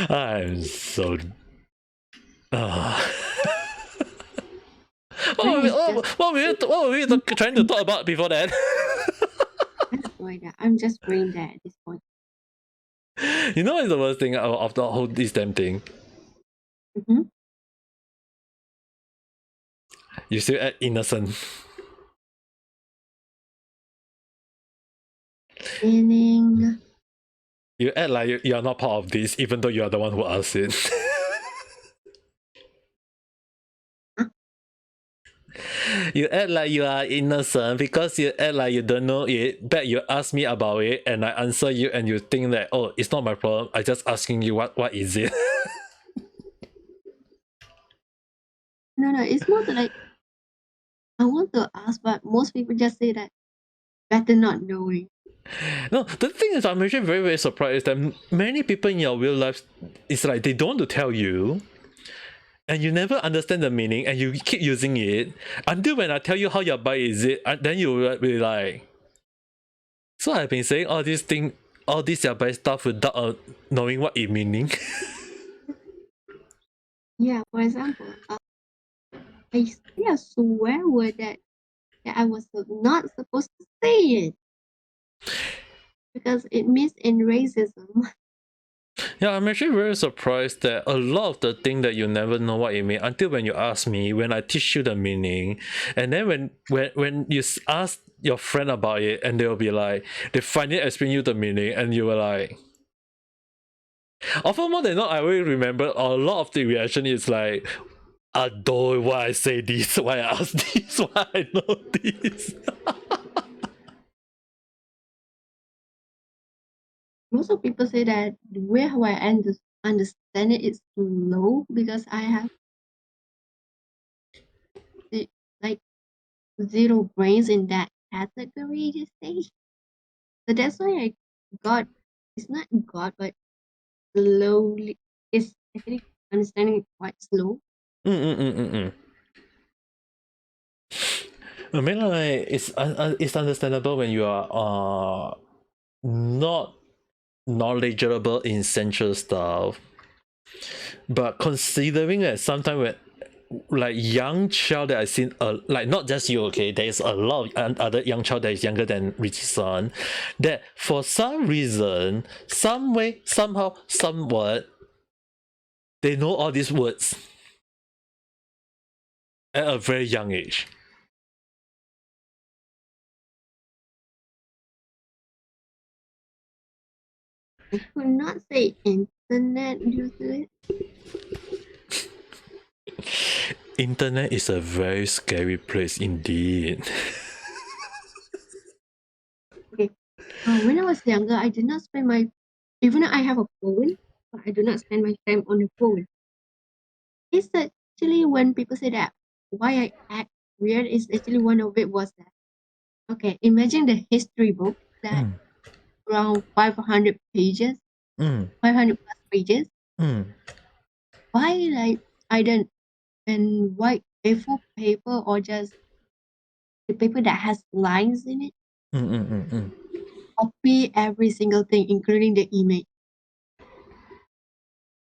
I'm so. Brain is just what were we trying to talk about before that? I have no idea. I'm just brain dead at this point. You know what's the worst thing of the whole this damn thing? Mm-hmm. You still act innocent. Meaning, You act like you are not part of this, even though you are the one who asked it. You act like you are innocent because you act like you don't know it. But you ask me about it, and I answer you, and you think that, oh, it's not my problem. I just asking you what is it. no, it's more like I want to ask, but most people just say that better not knowing. No, the thing is, I'm actually very, very surprised that many people in your real life, it's like they don't want to tell you, and you never understand the meaning, and you keep using it until when I tell you how your bike is it, then you will be like, so I've been saying all these things, all this your bike stuff without knowing what it meaning. Yeah, for example, I say a swear word that I was not supposed to say it because it means in racism. Yeah, I'm actually very surprised that a lot of the thing that you never know what it means until when you ask me, when I teach you the meaning, and then when you ask your friend about it, and they'll be like, they finally explain you the meaning, and you were like, often more than not, I will remember a lot of the reaction is like, I don't know why I say this, why I ask this, why I know this. Most of people say that the way how I understand it is low because I have like zero brains in that category, you say. So that's why I got it's not got but slowly it's actually understanding it quite slow. I mean, like it's understandable when you are not knowledgeable in central stuff, but considering that sometimes when like young child that I seen, like not just you, okay, there's a lot of other young child that is younger than Rizi-san, that for some reason, some way, somehow, somewhat, they know all these words at a very young age. I could not say internet due to it. Internet is a very scary place indeed. Okay. When I was younger, I did not spend my even though I have a phone, but I do not spend my time on the phone. It's actually when people say that why I act weird is actually one of it was that okay, imagine the history book that around 500 pages, 500 plus pages. Why like I don't and white A4 paper or just the paper that has lines in it? Copy every single thing, including the image.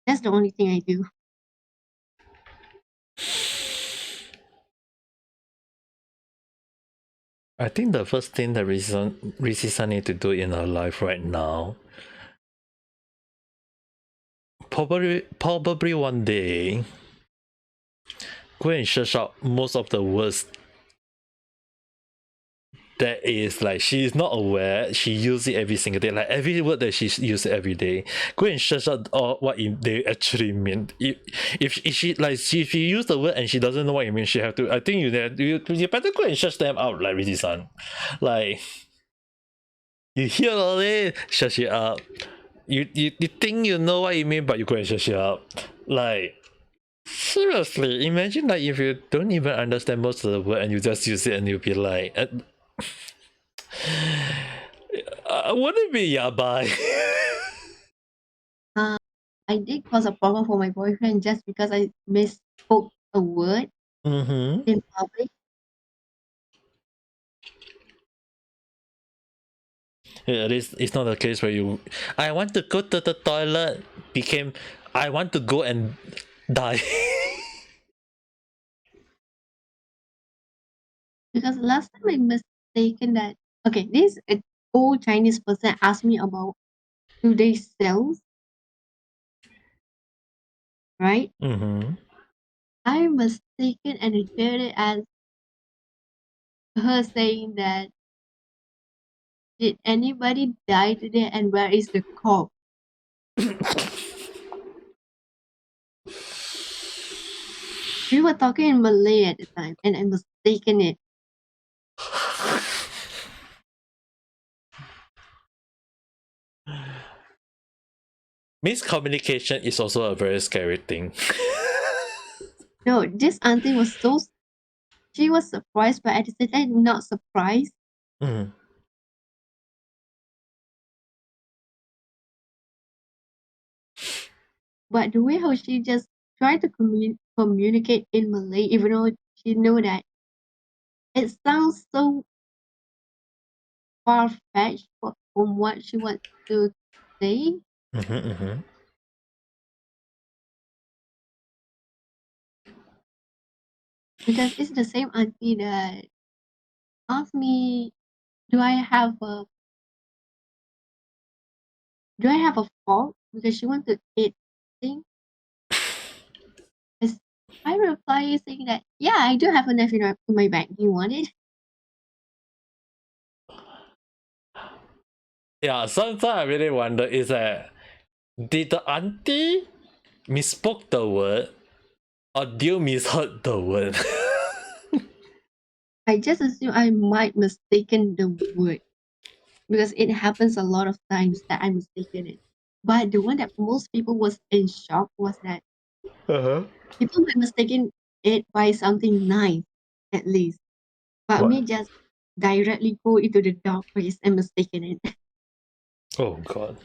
That's the only thing I do. I think the first thing that Rizi-san need to do in her life right now, probably one day, go and search out most of the words that is like she is not aware, she uses it every single day, like every word that she uses every day. Go and search out all what they actually mean. If she like if she use the word and she doesn't know what it means, she have to, I think you better go and search them out, like Rizi-san. Like you hear all it, search it up. You think you know what it means, but you go and search it up. Like seriously, imagine like if you don't even understand most of the word and you just use it and you'll be like, would it be yabai? I did cause a problem for my boyfriend just because I misspoke a word in public. Yeah, it's not a case where you, I want to go to the toilet became, I want to go and die. Because last time I mistaken that okay, this old Chinese person asked me about today's sales, right? Mm-hmm. I mistaken and heard it as her saying that did anybody die today and where is the corpse? We were talking in Malay at the time and I mistaken it. Miscommunication is also a very scary thing. No, this auntie was she was surprised, but at the same time not surprised. Mm. But the way how she just tried to communicate in Malay, even though she knew that it sounds so far fetched from what she wants to say. Mm-hmm, mm-hmm. Because it's the same auntie that asked me, do I have a fault? Because she wanted to eat thing. I reply saying that yeah, I do have a knife in my bag. Do you want it? Yeah, sometimes I really wonder is that did the auntie misspoke the word or do you misheard the word? I just assume I might mistaken the word because it happens a lot of times that I mistaken it. But the one that most people was in shock was that Uh-huh. people might mistaken it by something nice, at least. But What? me just directly go into the dark place and mistaken it. Oh god.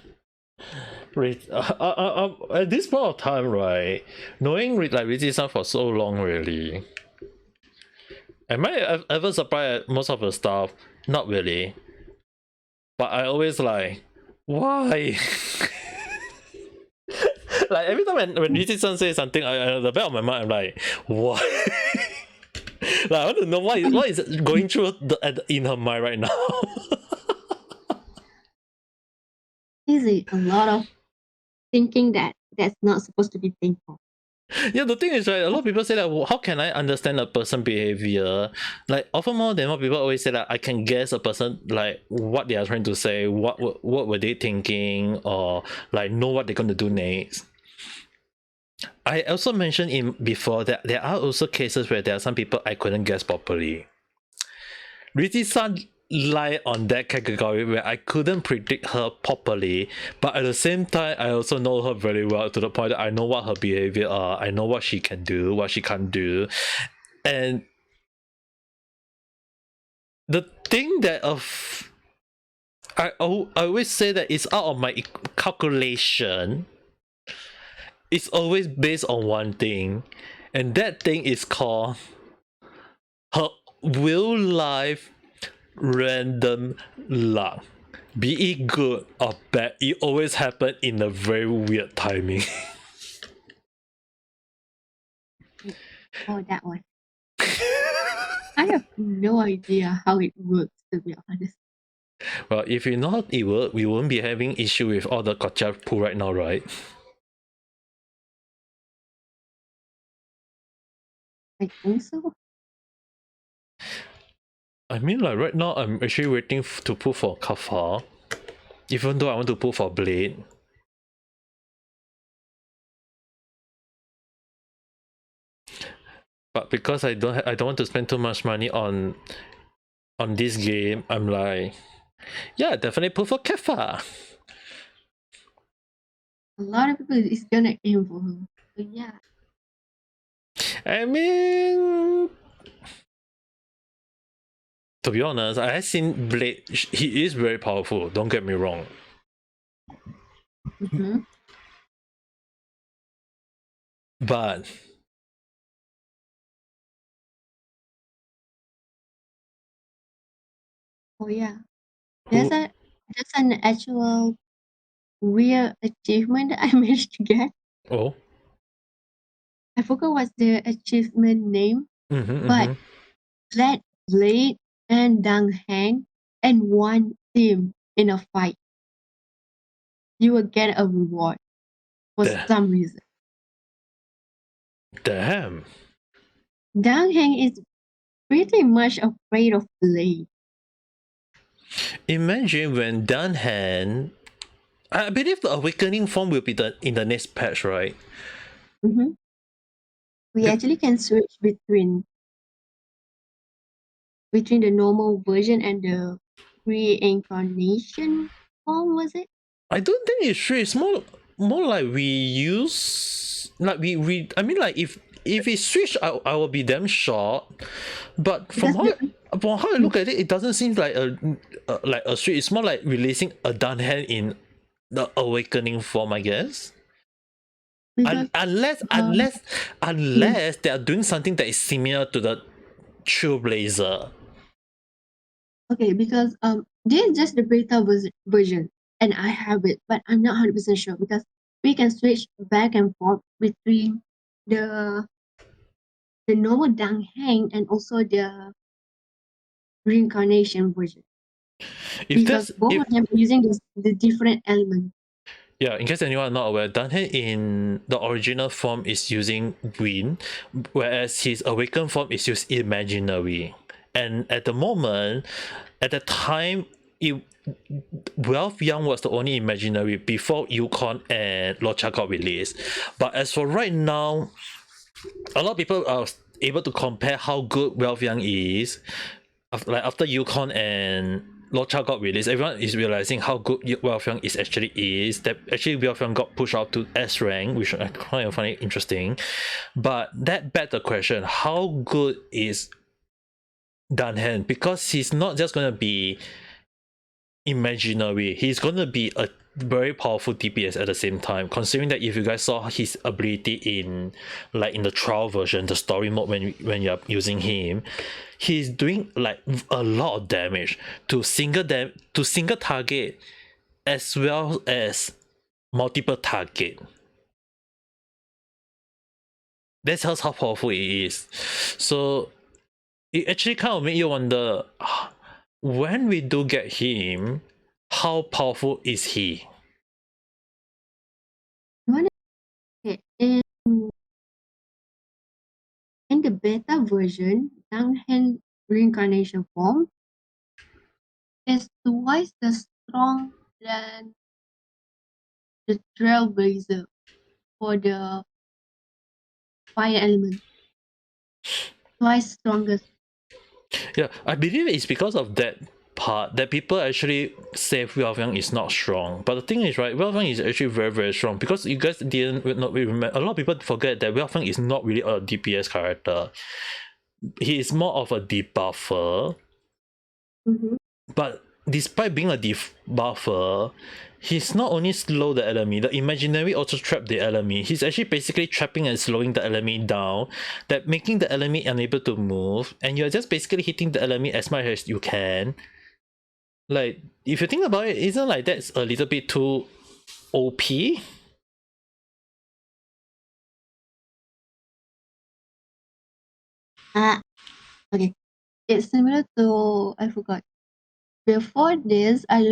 At this point of time, right, knowing like Rizi-san for so long, really, am I ever surprised at most of the stuff? Not really. But I always like, why? Like every time when Rizi-san says something, at the back of my mind, I'm like, why? Like I want to know what is going through in her mind right now. Easy, a lot of thinking that's not supposed to be thankful. Yeah, the thing is, right, a lot of people say that, well, how can I understand a person behavior? Like often more than what people always say that I can guess a person, like what they are trying to say, what were they thinking, or like know what they're going to do next. I also mentioned in before that there are also cases where there are some people I couldn't guess properly. Rizi-san lie on that category where I couldn't predict her properly, but at the same time, I also know her very well to the point that I know what her behavior are, I know what she can do, what she can't do, and the thing that I always say that it's out of my calculation. It's always based on one thing, and that thing is called her real life random luck. Be it good or bad, it always happen in a very weird timing. Oh, that one. I have no idea how it works, to be honest. Well, if you know how it works, we won't be having issue with all the gotcha pool right now, right? I think so. I mean, like right now, I'm actually waiting to pull for Kafa, even though I want to pull for Blade. But because I don't want to spend too much money on this game, I'm like, yeah, definitely pull for Kafa. A lot of people is gonna aim for her. So yeah. I mean, to be honest, I have seen Blade. He is very powerful. Don't get me wrong. Mm-hmm. But Oh yeah. There's who? a there's an actual real achievement that I managed to get. Oh. I forgot what's the achievement name, Mm-hmm, but mm-hmm. that Blade and Dang Heng and one team in a fight, you will get a reward for Da- some reason. Damn. Dang Heng is pretty much afraid of Blade. Imagine when Dunhan. I believe the awakening form will be in the next patch, right? Mm-hmm. We The- actually can switch between the normal version and the reincarnation form, was it? I don't think it's true. It's more like we use like we. I mean, like if it switch, I will be damn shocked. But Because from how I look at it, it doesn't seem like a switch. It's more like releasing a done hand in the awakening form, I guess. because Unless um unless they are doing something that is similar to the Trailblazer. okay, because this is just the beta version and I have it, but I'm not 100% sure because we can switch back and forth between the normal Dang Heng and also the reincarnation version If because that's both if of them are using the different elements. Yeah, in case anyone not aware, Dunhan in the original form is using wind, whereas his awakened form is used imaginary. And at the moment, at the time, Wealth Young was the only imaginary before Yukon and Locha got released. But as for right now, a lot of people are able to compare how good Wealth Young is. After Yukon and Locha got released, everyone is realizing how good Wealth Young is actually is. That actually Wealth Young got pushed out to S rank, which I kind of find it interesting. But that begs the question: how good is Dunhan? Because he's not just gonna be imaginary. He's gonna be a very powerful DPS at the same time. Considering that if you guys saw his ability in the trial version, the story mode when you're using him, he's doing like a lot of damage to single target as well as multiple target. That's how powerful he is. So it actually kind of made you wonder, when we do get him, how powerful is he? Okay, in the beta version, Dang Heng reincarnation form is twice the strong than the Trailblazer for the fire element. Twice strongest. Yeah, I believe it's because of that part that people actually say Wealth Young is not strong. But the thing is, right, Wealth Young is actually very, very strong because you guys didn't not remember. A lot of people forget that Wealth Young is not really a DPS character. He is more of a debuffer. Mm-hmm. But despite being a debuffer, he's not only slow the enemy, the imaginary also trap the enemy. He's actually basically trapping and slowing the enemy down, that making the enemy unable to move, and you're just basically hitting the enemy as much as you can. Like, if you think about it, isn't like that's a little bit too OP? Ah, okay. It's similar to I forgot. Before this, I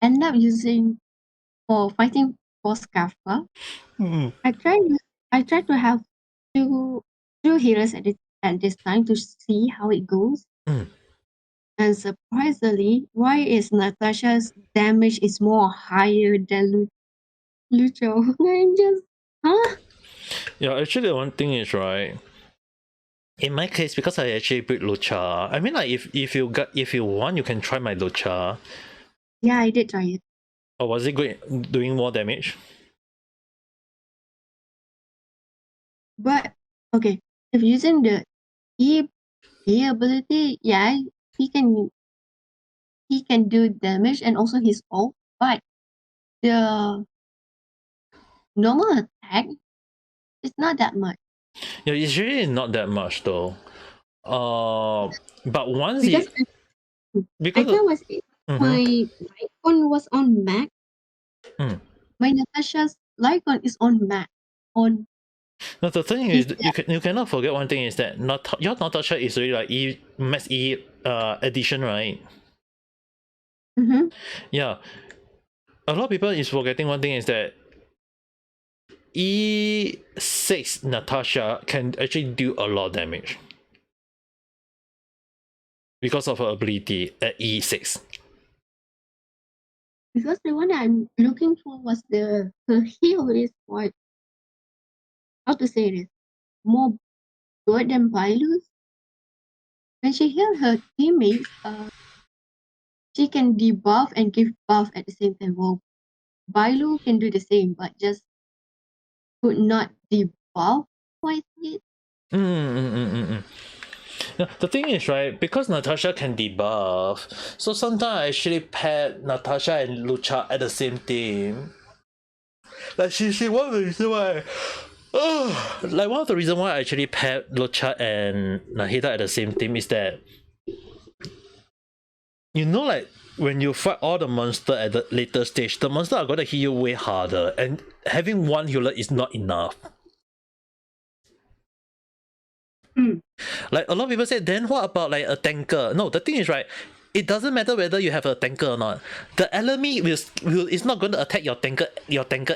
end up using for fighting for Kafka. Mm. I tried to have two heroes at this time to see how it goes. Mm. And surprisingly, why is Natasha's damage is more higher than Lucho? I'm just huh? Yeah, actually, the one thing is, right, in my case, because I actually built Lucha, I mean, like, if you want, you can try my Lucha. Yeah, I did try it. Or was it doing more damage? But okay, if using the E ability, yeah, he can do damage and also his ult, but the normal attack is not that much. Yeah, it's really not that much though. But once Because it I because thought was it, mm-hmm, my Lycon was on max. mm. My Natasha's Lycon is on max. On Now the thing is, you cannot forget one thing is that your Natasha is really like Max E edition, right? Mm-hmm. Yeah. A lot of people is forgetting one thing is that E6 Natasha can actually do a lot of damage because of her ability at E6. Because the one I'm looking for was her heal is quite, how to say this, more good than Bailu's. When she heals her teammates, she can debuff and give buff at the same time. Well, Bailu can do the same, but just could not debuff quite yet. The thing is, right, because Natasha can debuff, so sometimes I actually pair Natasha and Lucha at the same team. Like she one of the reason why like one of the reason why I actually pair Lucha and Nahida at the same team is that, you know, like when you fight all the monster at the later stage, the monster are gonna hit you way harder, and having one healer is not enough. Like a lot of people say, then what about like a tanker? No, the thing is, right, it doesn't matter whether you have a tanker or not. The enemy is not going to attack your tanker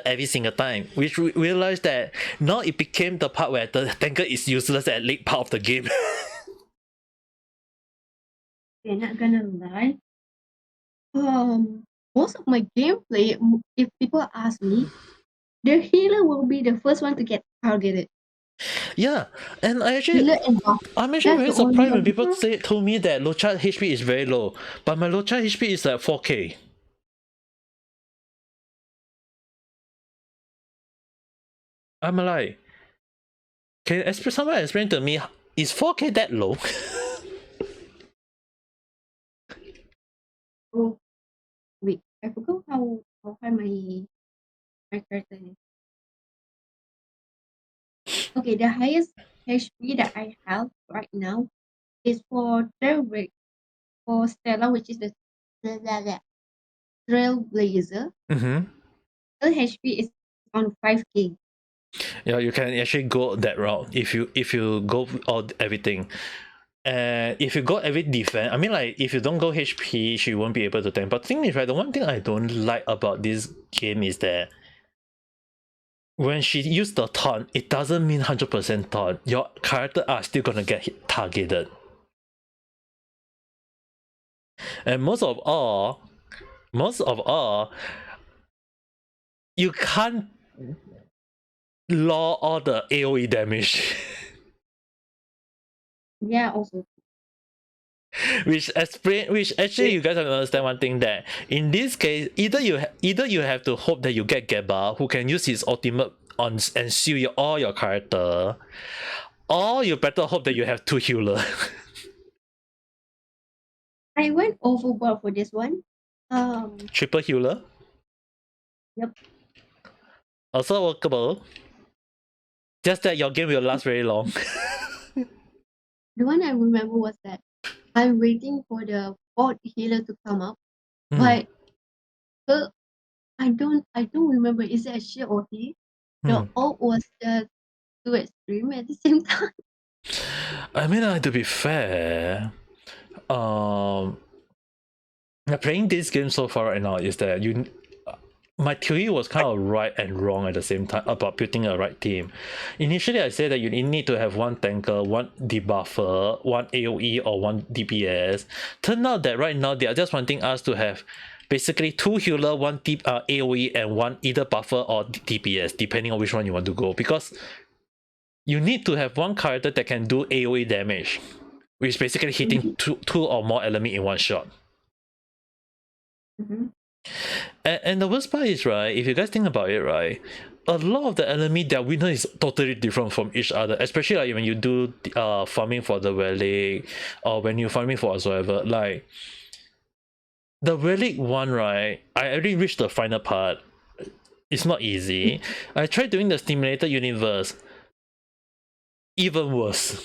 every single time. Which we realize that now it became the part where the tanker is useless at late part of the game. They're not gonna lie. Most of my gameplay, if people ask me, the healer will be the first one to get targeted. Yeah, and Healer and buff. I'm actually That's very the only surprised when one. people told me that Locha HP is very low, but my Locha HP is like 4k. I'm like, can someone explain to me, is 4k that low? Oh, wait, I forgot how high my character is. Okay, the highest HP that I have right now is for Stella, which is the Trailblazer. Mm-hmm. Her HP is on 5k. Yeah, you can actually go that route if you go all everything. And if you go every defense, I mean, like if you don't go HP, she won't be able to tank. But the thing is, right, the one thing I don't like about this game is that when she used the taunt, it doesn't mean 100% taunt. Your character are still gonna get targeted. And most of all, you can't law all the AoE damage. Yeah, also. which actually you guys have to understand one thing, that in this case, either you have to hope that you get Geba, who can use his ultimate on and seal all your character, or you better hope that you have two healer. I went overboard for this one. Triple healer. Yep. Also workable. Just that your game will last very long. The one I remember was that I'm waiting for the fourth healer to come up, Hmm. but I don't remember, is it a she or he? The ult was just too extreme at the same time. I mean, to be fair, playing this game so far right now is that my theory was kind of right and wrong at the same time about building a right team. Initially, I said that you need to have one tanker, one debuffer, one AoE, or one DPS. Turned out that right now they are just wanting us to have basically two healer, one AoE, and one either buffer or DPS, depending on which one you want to go. Because you need to have one character that can do AoE damage, which is basically hitting two or more enemy in one shot. Mm-hmm. And the worst part is, right, if you guys think about it, right, a lot of the enemy, their winner is totally different from each other, especially like when you do farming for the relic, or when you're farming for whatsoever. Like the relic one, right, I already reached the final part. It's not easy. I tried doing the stimulated universe, even worse.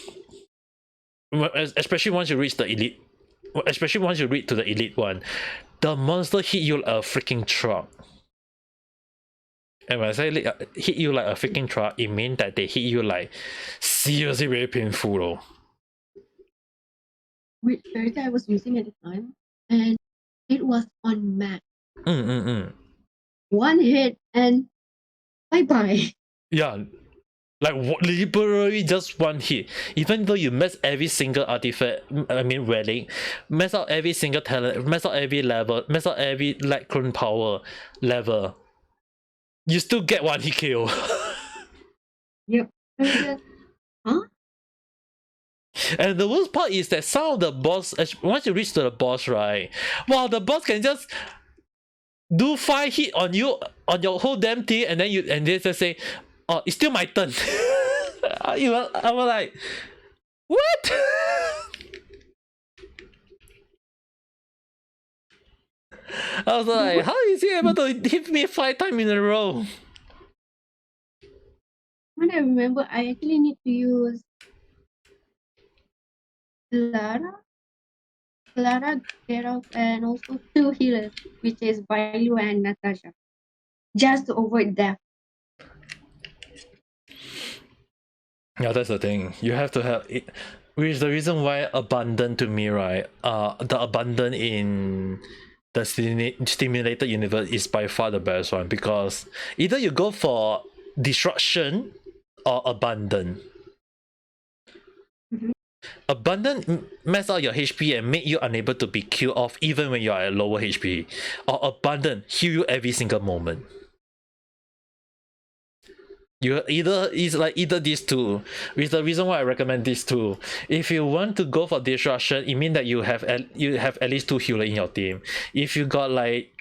Especially once you reach the elite, especially once you reach to the elite one, the monster hit you a freaking truck. And when I say hit you like a freaking truck, it means that they hit you like seriously very painful. Though. Which character I was using at the time, and it was on max. One hit and bye bye. Yeah, like literally just one hit. Even though you mess every single artifact, I mean relic, mess out every single talent, mess out every level, mess out every like clone power level, you still get one hit kill. Yep. Huh? And the worst part is that some of the boss, once you reach to the boss, right? Wow, the boss can just do 5 hit on you on your whole damn thing, and then they just say, "Oh, it's still my turn." I was like, "What?" I was like, "How is he able to hit me 5 times in a row?" When I remember, I actually need to use Clara, Geralt, and also 2 healers, which is Bailu and Natasha, just to avoid death. Yeah, that's the thing. You have to have it, which is the reason why abundant to me, right? The abundant in the stimulated universe is by far the best one, because either you go for destruction or abundant. Abundant mess out your HP and make you unable to be killed off even when you are at lower HP, or abundant heal you every single moment. You either these two, which is the reason why I recommend these two. If you want to go for destruction, it means that you have at least 2 healer in your team. If you got like,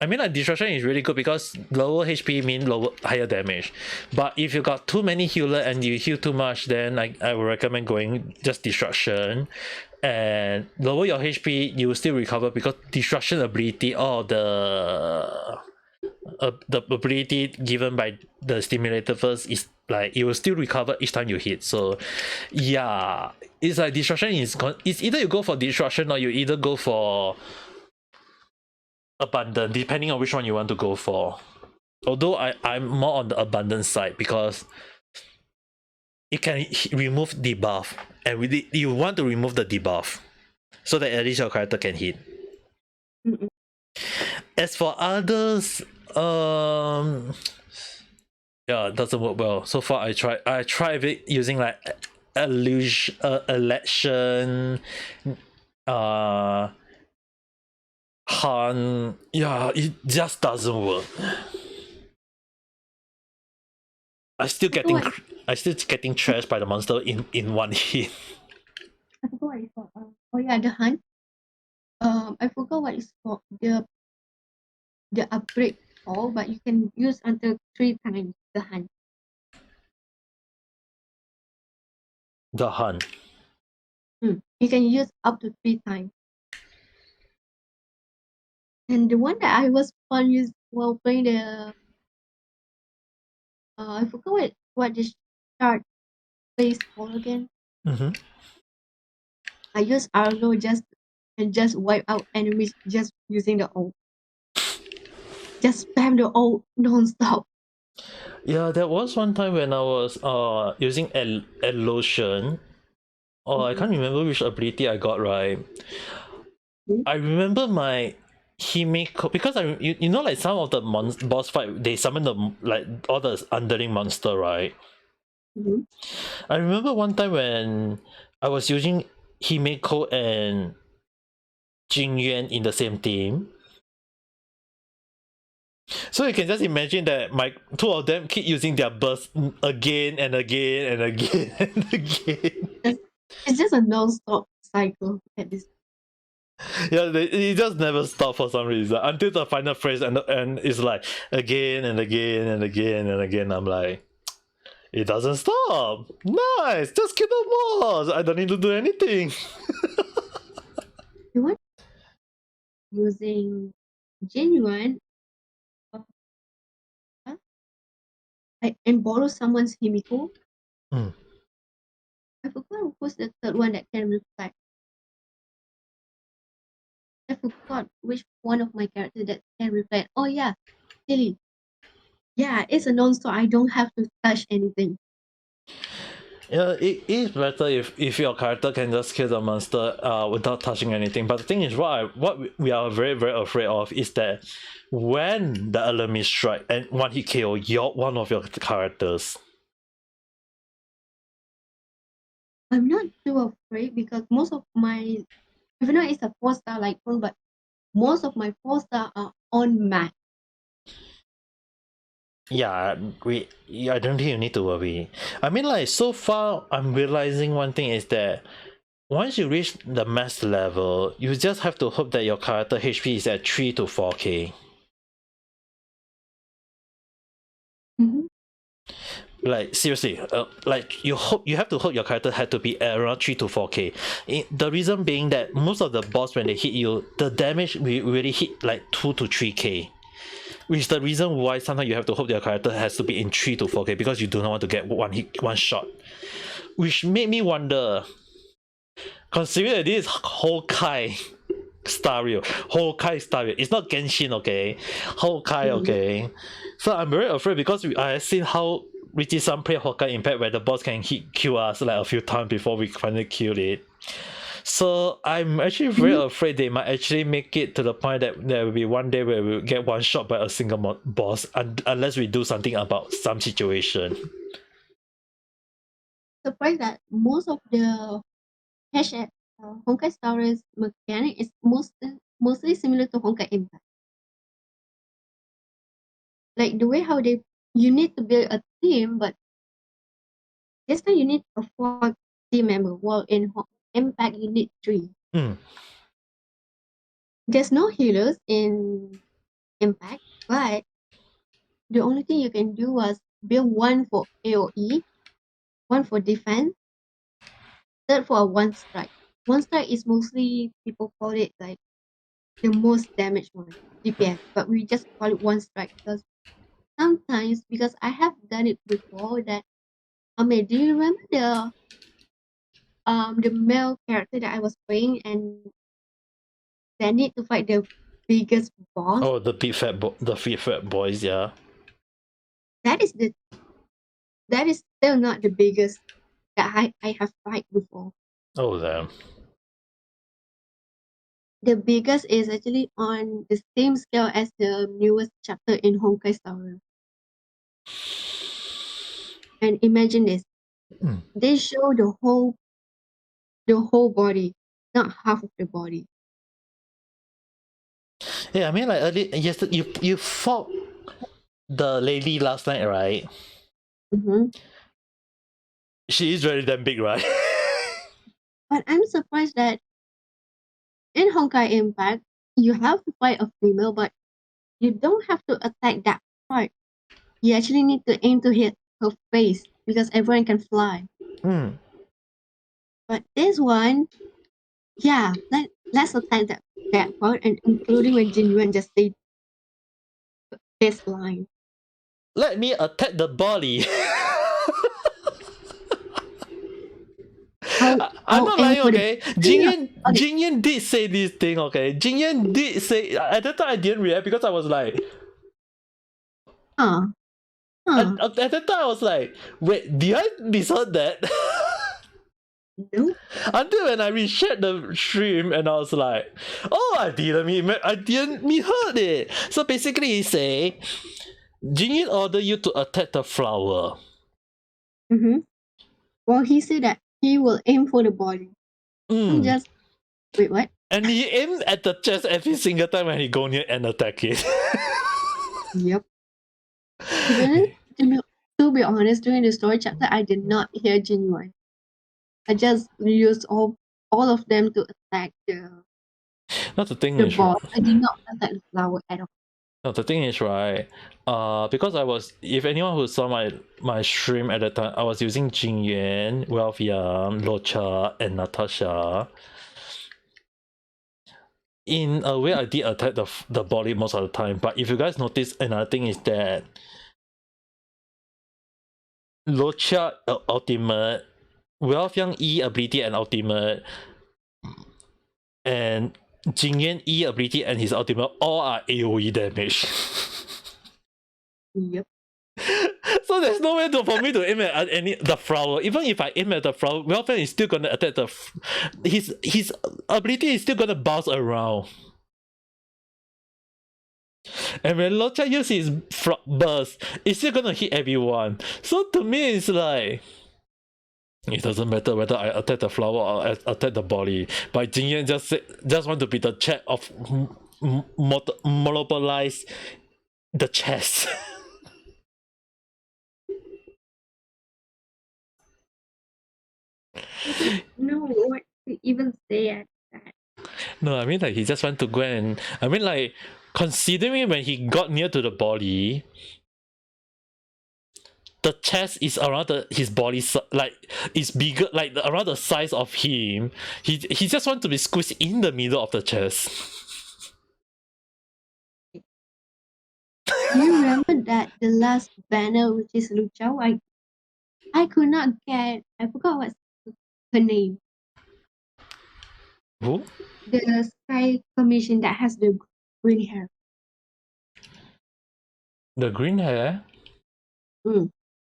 I mean, like destruction is really good because lower HP mean higher damage. But if you got too many healer and you heal too much, then I would recommend going just destruction. And lower your HP, you will still recover because destruction ability or the ability given by the stimulator first is like it will still recover each time you hit. So yeah, it's like destruction it's either you go for destruction or you either go for abundant, depending on which one you want to go for. Although I'm more on the abundant side because it can remove debuff, and with it, you want to remove the debuff so that at least your character can hit. As for others, yeah, it doesn't work well. So far, I tried it using like illusion, election, Han. Yeah, it just doesn't work. I still getting trashed by the monster in one hit. I forgot what it's called. Oh yeah, the hunt. I forgot what it's called. The upgrade call, but you can use until 3 times the hunt. The hunt. You can use up to 3 times. And the one that I was fun use while playing the I forgot what the start place called again. I use Arlo just wipe out enemies just using the ult. Just spam the ult non-stop. Yeah, there was one time when I was using Lotion. Oh, I can't remember which ability I got right. I remember my Himeko, because you know, like some of the boss fight, they summon the like all the underling monster, right? I remember one time when I was using Himeko and Jingyuan in the same team. So you can just imagine that my 2 of them keep using their burst again and again and again and again. It's just a non-stop cycle at this. Yeah, it just never stop for some reason until the final phrase, and it's like again and again and again and again. I'm like, it doesn't stop. Nice, just kill the boss. I don't need to do anything. You want using genuine and borrow someone's Himiko. I forgot who's the third one that can reflect. I forgot which one of my characters that can reflect. Oh yeah, actually, yeah, it's a non-stop. I don't have to touch anything. Yeah, it is better if your character can just kill the monster without touching anything. But the thing is, we are very very afraid of is that when the enemy strike and one hit kill one of your characters. I'm not too afraid because most of my, even though it's a 4-star like one, but most of my 4-star are on max. Yeah, I don't think you need to worry. I mean, like so far, I'm realizing one thing is that once you reach the max level, you just have to hope that your character HP is at 3 to 4k. Mm-hmm. Like seriously, like you have to hope your character had to be at around 3 to 4k. The reason being that most of the boss when they hit you, the damage will really hit like 2 to 3k. Which is the reason why sometimes you have to hope your character has to be in 3 to 4k because you do not want to get one shot. Which made me wonder, considering that this is Honkai Stario, it's not Genshin, okay? Honkai, okay? So I'm very afraid because I have seen how Richi-san play Honkai Impact where the boss can kill us like a few times before we finally kill it. So I'm actually very afraid they might actually make it to the point that there will be one day where we'll get one shot by a single boss unless we do something about some situation. Surprised that most of the Honkai Star's mechanic is mostly similar to Honkai Impact. Like the way how you need to build a team, but this time you need a 4 team member, while in Impact you need 3. There's no healers in Impact, but the only thing you can do was build one for AoE, one for defense, third for a one strike. One strike is mostly people call it like the most damaged one, DPS, but we just call it one strike because sometimes because I have done it before that Ame, do you remember the male character that I was playing and they need to fight the biggest boss? Oh, the big fat boys, yeah. That is still not the biggest that I have fight before. Oh damn. The biggest is actually on the same scale as the newest chapter in Honkai Star. And imagine this. They show the whole body, not half of the body. Yeah, I mean like yesterday you fought the lady last night, right? Mm-hmm. She is very damn big, right? But I'm surprised that in Honkai Impact, you have to fight a female, but you don't have to attack that part. You actually need to aim to hit her face because everyone can fly. But this one, yeah, let's attack that part, and including when Jin Yuan just stayed this line. Let me attack the body. I'm not lying, okay? Jingyan did say this thing, okay? Jingyan did say at that time I didn't react because I was like, At that time I was like, wait, did I misheard that? Nope. Until when I reshared the stream and I was like, oh, I didn't misheard it. So basically he say, Jingyan ordered you to attack the flower. Mm-hmm. Well, he said that he will aim for the body. Just wait, what? And he aimed at the chest every single time when he go near and attack it. Yep. To be honest, during the story chapter, I did not hear Jin Yuan. I just used all of them to attack the boss. I did not attack the flower at all. No, the thing is, right, because I was, if anyone who saw my stream at the time, I was using Jingyuan, Welfian, Locha, and Natasha. In a way, I did attack the body most of the time, but if you guys notice, another thing is that Locha ultimate, Welfian E ability and ultimate, and Jingyuan E ability and his ultimate all are AoE damage. Yep. So there's no way for me to aim at the flower. Even if I aim at the flower, Melvin is still gonna attack his ability is still gonna bounce around. And when Locha uses his burst, it's still gonna hit everyone. So to me, it's like it doesn't matter whether I attack the flower or I attack the body. But Jin Yan just want to be the check of monopolize the chess. No, what to even say at that? No, I mean like he just want to go and I mean like considering when he got near to the body, the chest is around his body like it's bigger like around the size of him. He just want to be squeezed in the middle of the chest. Do you remember that the last banner, which is Lucha, I could not get. I forgot what's her name. Who? The Sky Commission that has the green hair. The green hair?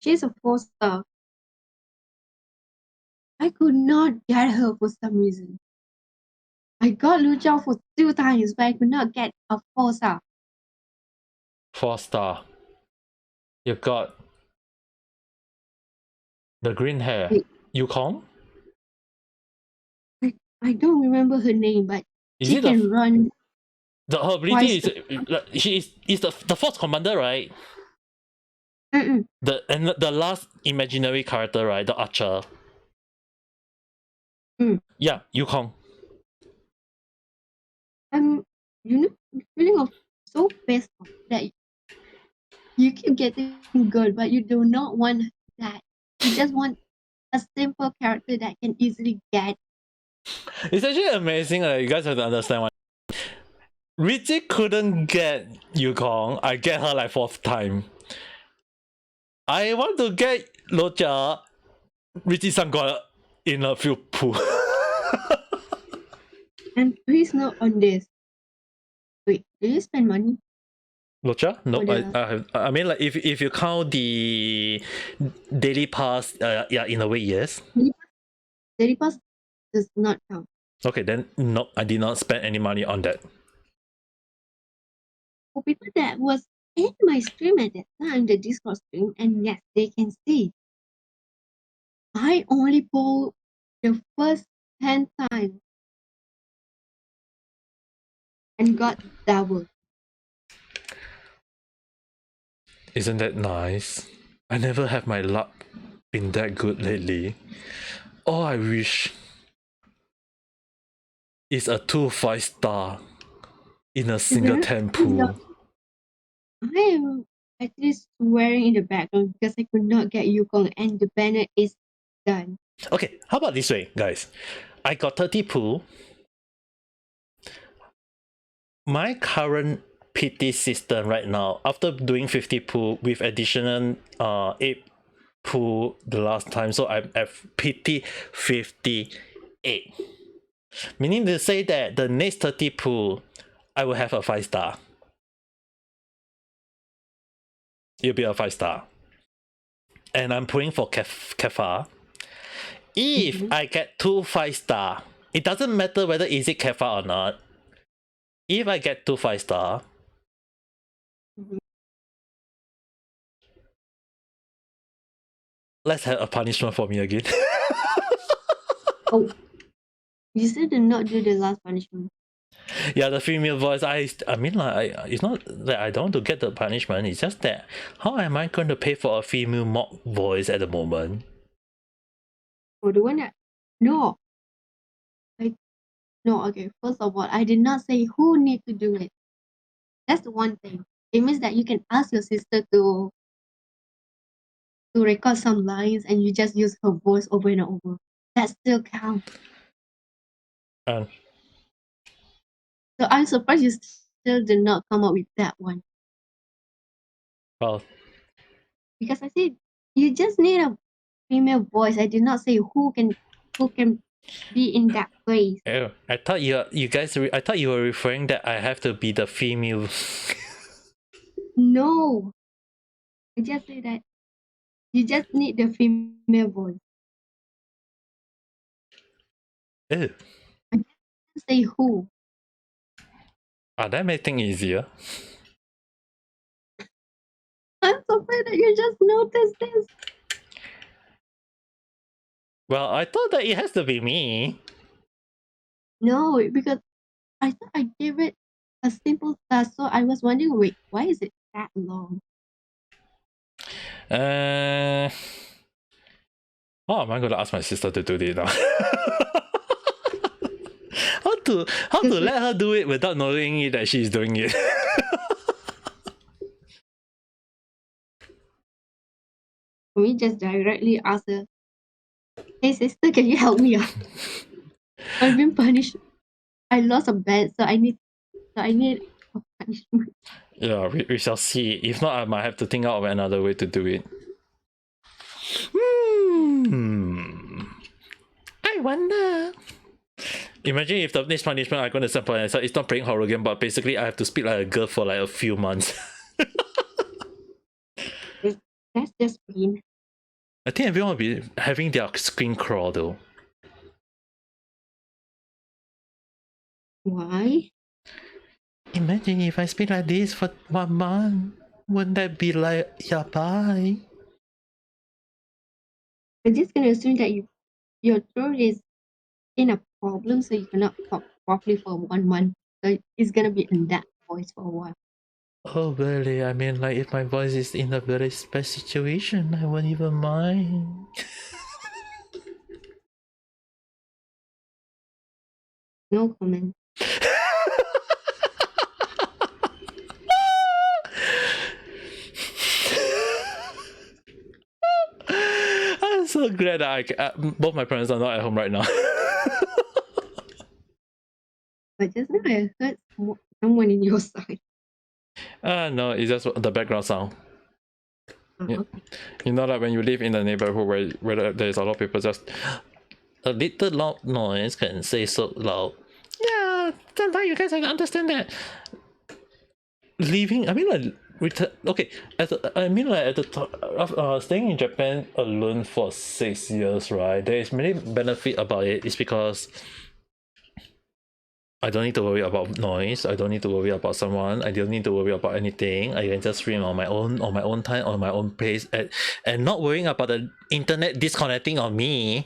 She's a 4-star. I could not get her for some reason. I got Lucha for 2 times, but I could not get a 4-star. 4-star. You got the green hair. Wait. Yukong? I don't remember her name, but Is she it can run. her ability is the force commander, right? The last imaginary character, right? The archer. Yeah, Yukong. The feeling of so pissed off that you keep getting good, but you do not want that. You just want a simple character that can easily get. It's actually amazing. You guys have to understand why. Rizi couldn't get Yukong. I get her like 4th time. I want to get Locha. Rizi-san got in a few pool. And please note on this. Wait, did you spend money? Locha? No, I mean like if you count the daily pass, yeah, in a way, yes. Daily pass does not count. Okay, then no, I did not spend any money on that. For people that was in my stream at that time, the Discord stream, and yes, they can see. I only pulled the first 10 times and got double. Isn't that nice? I never have my luck been that good lately. All I wish is a 2 5-star in a single 10 pool. I am actually swearing in the background because I could not get Yukong and the banner is done. Okay, how about this way, guys? I got 30 pool. My current PT system right now, after doing 50 pool with additional 8 pool the last time, so I'm at PT 58. Meaning to say that the next 30 pool, I will have a 5-star. It'll be a 5-star. And I'm pulling for Kefa. If I get 2 5-star, it doesn't matter whether is it Kefa or not. If I get 2 5-star, let's have a punishment for me again. Oh, you still did not do the last punishment. Yeah, the female voice. I mean, like, it's not that I don't want to get the punishment. It's just that how am I going to pay for a female mock voice at the moment? Oh, the one that no. No, okay. First of all, I did not say who need to do it. That's the one thing. It means that you can ask your sister to record some lines and you just use her voice over and over. That still counts. So I'm surprised you still did not come up with that one. Well, because I said you just need a female voice. I did not say who can be in that place. Oh, I thought I thought you were referring that I have to be the female. No, I just say that you just need the female voice. Ew. I didn't say who. That may things easier. I'm so afraid that you just noticed this. Well, I thought that it has to be me. No, because I thought I gave it a simple task, so I was wondering, wait, why is it that long? Oh, am I gonna ask my sister to do this now? how to let her do it without knowing it that she's doing it? We just directly ask her, hey sister, can you help me out? I've been punished. I lost a bet, so I need a punishment. Yeah, we shall see. If not, I might have to think out of another way to do it. I wonder. Imagine if the next punishment I'm gonna set for myself, it's not playing horror game, but basically I have to speak like a girl for like a few months. That's just mean. I think everyone will be having their screen crawl though. Why? Imagine if I speak like this for 1 month. Wouldn't that be like, yeah, bye? I'm just gonna assume that your throat is in a problem, so you cannot talk properly for 1 month. So it's gonna be in that voice for a while. Oh, really? I mean, like, if my voice is in a very bad situation, I won't even mind. No comment. I'm so glad that both my parents are not at home right now. But just now I heard someone in your side. No, it's just the background sound. Yeah. Okay. You know, like when you live in a neighborhood where there's a lot of people, just a little loud noise can say so loud. Yeah, sometimes you guys have to understand that. Living, I mean, like, okay, I mean, like, at the top, staying in Japan alone for 6 years, right? There is many benefit about it. It's because I don't need to worry about noise. I don't need to worry about someone. I don't need to worry about anything. I can just stream on my own time, on my own pace, and not worrying about the internet disconnecting on me.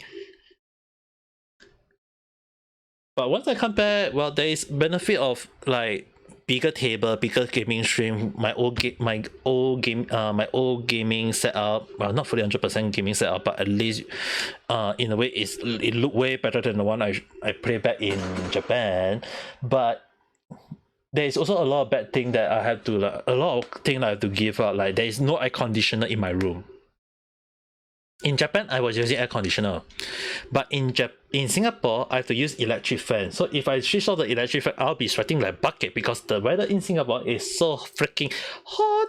But once I come back, well, there is benefit of like bigger table, bigger gaming stream, my old gaming setup. Well, not fully 100% gaming setup, but at least, in a way, it look way better than the one I play back in Japan. But there is also a lot of bad thing that I have to a lot of thing I have to give up. Like there is no air conditioner in my room. In Japan, I was using air conditioner, but in Singapore, I have to use electric fan. So if I switch off the electric fan, I'll be sweating like bucket because the weather in Singapore is so freaking hot.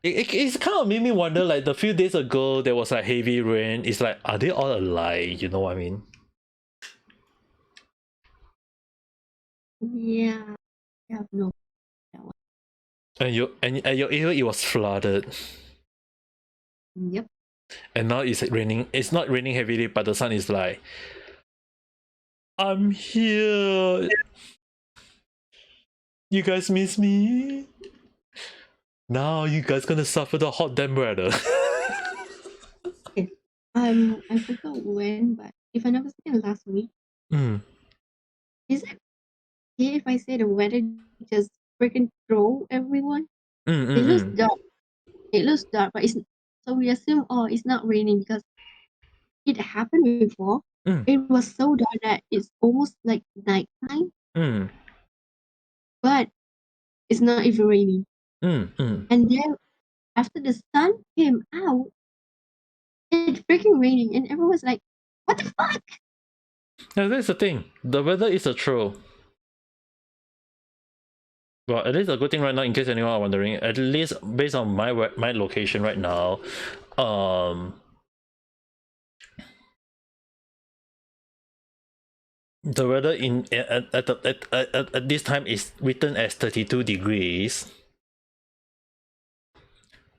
It's kind of made me wonder. Like the few days ago, there was like heavy rain. It's like, are they all a lie? You know what I mean? Yeah. I have no that one. And your area it was flooded. Yep. And now it's raining. It's not raining heavily, but the sun is like, I'm here. You guys miss me? Now you guys gonna suffer the hot damn weather. Okay. I forgot when, but if I'm not mistaken, last week. Is it okay if I say the weather just freaking throw everyone? It looks dark. It looks dark, but it's so we assume it's not raining because it happened before. It was so dark that it's almost like nighttime, but it's not even raining. And then after the sun came out, it's freaking raining, and everyone was like, "What the fuck?" Now that's the thing. The weather is a troll. Well, at least a good thing right now, in case anyone are wondering, at least based on my location right now, the weather at this time is written as 32 degrees.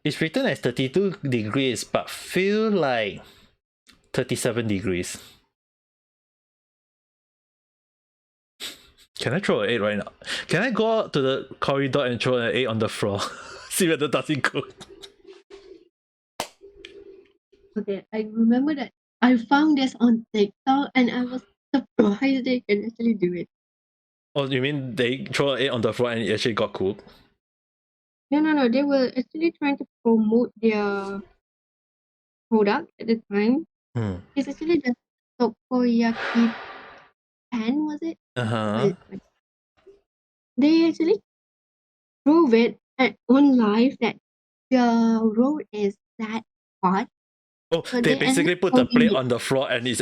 It's written as 32 degrees, but feel like 37 degrees. Can I throw an egg right now? Can I go out to the corridor and throw an egg on the floor? See whether does it cook. Okay, I remember that I found this on TikTok and I was surprised they can actually do it. Oh, you mean they throw an egg on the floor and it actually got cooked? No. They were actually trying to promote their product at the time. It's actually the takoyaki pan, was it? Uh-huh. They actually prove it on live that the roll is that hot. Oh, So they they ended basically up put the holding plate it. on the floor and it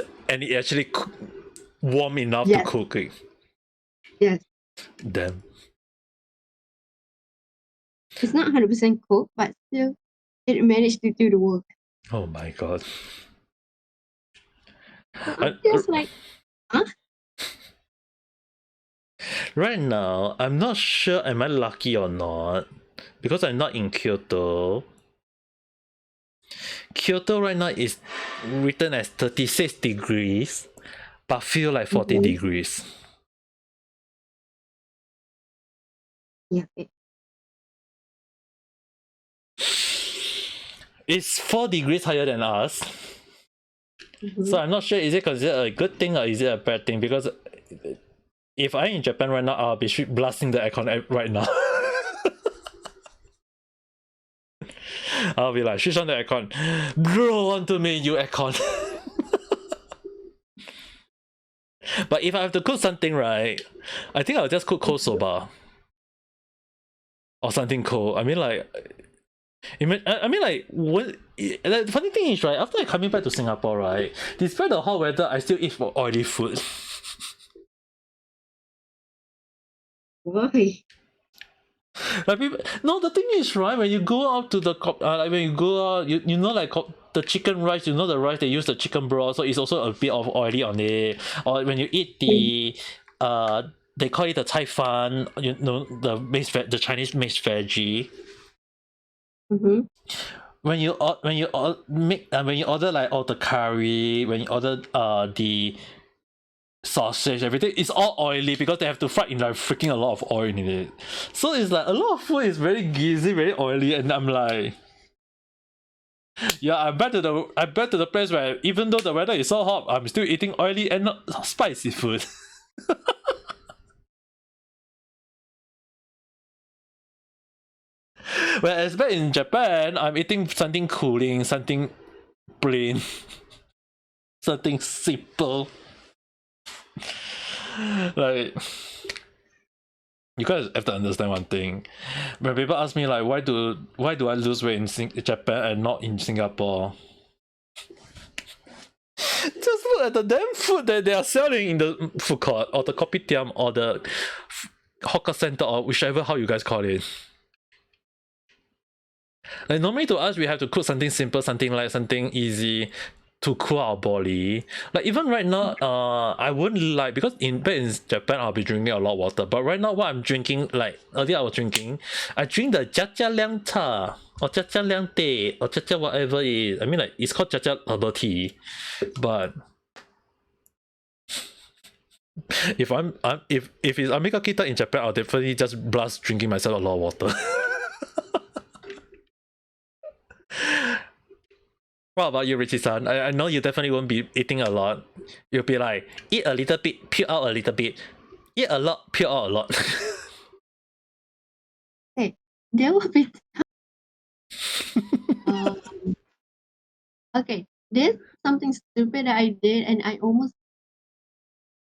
actually warm enough to Yes, cook it. yes. Damn. It's not 100% cooked, but still, it managed to do the work. Oh my god. So I'm just like, huh? Right now, I'm not sure am I lucky or not because I'm not in Kyoto. Kyoto right now is written as 36 degrees, but feel like 40 Mhm. degrees. Yeah. Okay. It's 4 degrees higher than us. Mhm. So I'm not sure is it considered a good thing or is it a bad thing, because if I'm in Japan right now, I'll be blasting the aircon right now. I'll be like, switch on the aircon. Blow onto me, you aircon. But if I have to cook something, right, I think I'll just cook cold soba. Or something cold. I mean, like, when, the funny thing is, right, after I coming back to Singapore, right, despite the hot weather, I still eat for oily food. Why? Like people, no, the thing is, right, when you go out to the like when you go out, you know, like the chicken rice, you know, the rice they use the chicken broth, so it's also a bit of oily on it. Or when you eat the they call it the cai fan, you know, the the Chinese mixed veggie. Mm-hmm. When you make when you order like all the curry, when you order the sausage, everything, it's all oily because they have to fry in like freaking a lot of oil in it. So it's like a lot of food is very greasy, very oily, and I'm like, yeah, I'm back to the place where even though the weather is so hot, I'm still eating oily and not spicy food. Whereas back in Japan, I'm eating something cooling, something plain, something simple. Like, you guys have to understand one thing. When people ask me like, why do I lose weight in Japan and not in Singapore? Just look at the damn food that they are selling in the food court or the kopitiam or the hawker center or whichever how you guys call it. Like normally to us, we have to cook something simple, something like something easy to cool our body. Like even right now, I wouldn't like, because back in Japan I'll be drinking a lot of water. But right now, what I'm drinking, like earlier I was drinking, I drink the Jia Liang Cha or Jia Liang Teh or Jia whatever it is. I mean, like it's called Jia herbal tea, but if it's Ame Gakita in Japan, I'll definitely just blast drinking myself a lot of water. What about you, Richie-san? I know you definitely won't be eating a lot. You'll be like, eat a little bit, puke out a little bit. Eat a lot, puke out a lot. Hey, there will be um, okay. There's something stupid that I did, and I almost.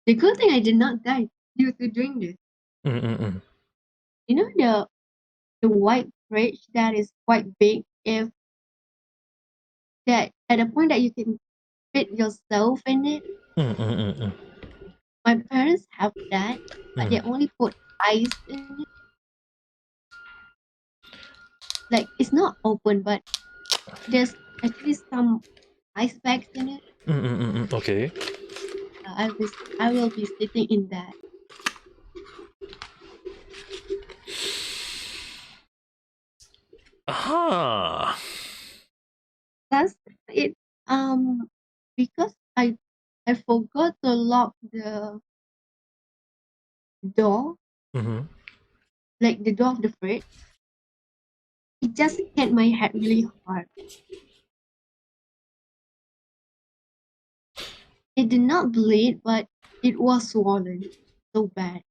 The good thing I did not die due to doing this. Mm-mm-mm. You know the white fridge that is quite big. If that at a point that you can fit yourself in it. Mm-mm-mm-mm. My parents have that, but they Mm. only put ice in it. Like it's not open, but there's actually some ice bags in it. Mm-mm-mm-mm. Okay. I will be sitting in that. Aha! lock the door, Mm-hmm. like the door of the fridge, it just hit my head really hard. It did not bleed, but it was swollen so bad.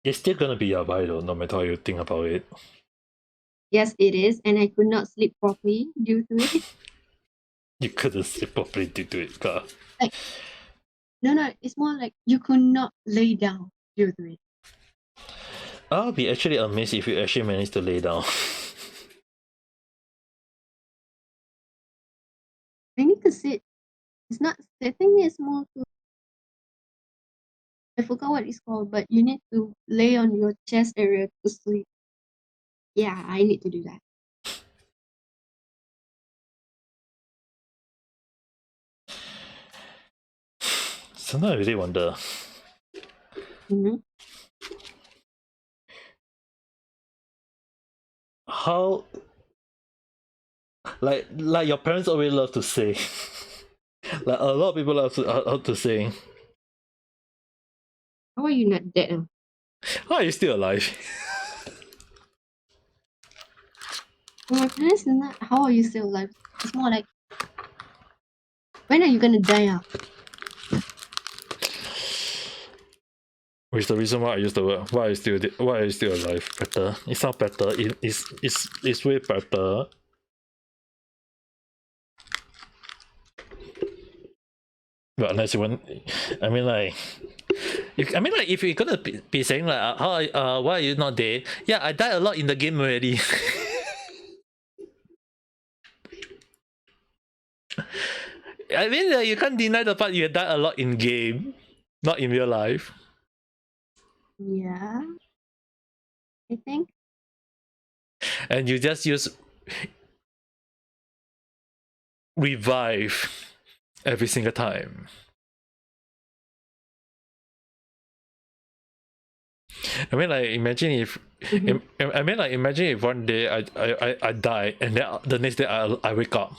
It's still gonna be your though, no matter how you think about it. Yes, it is, and I could not sleep properly due to it. You couldn't sleep properly due to it, ka. No, it's more like you could not lay down due to it. I'll be actually amazed if you actually managed to lay down. I need to sit. It's not sitting, it's more to, I forgot what it's called, but you need to lay on your chest area to sleep. Yeah, I need to do that. Sometimes I really wonder. Mm-hmm. How like your parents always love to say like a lot of people love to say, How are you not dead now? how are you still alive? For my parents, is not how are you still alive? It's more like, when are you gonna die out? Which is the reason why I use the word why are you still alive better. It sounds better. It's way better. But unless you want, I mean like if you're gonna be saying like why are you not dead? Yeah, I died a lot in the game already. I mean you can't deny the fact you died a lot in game, not in real life. Yeah, I think. And you just use revive every single time. I mean like imagine if imagine if one day I die and then the next day I wake up.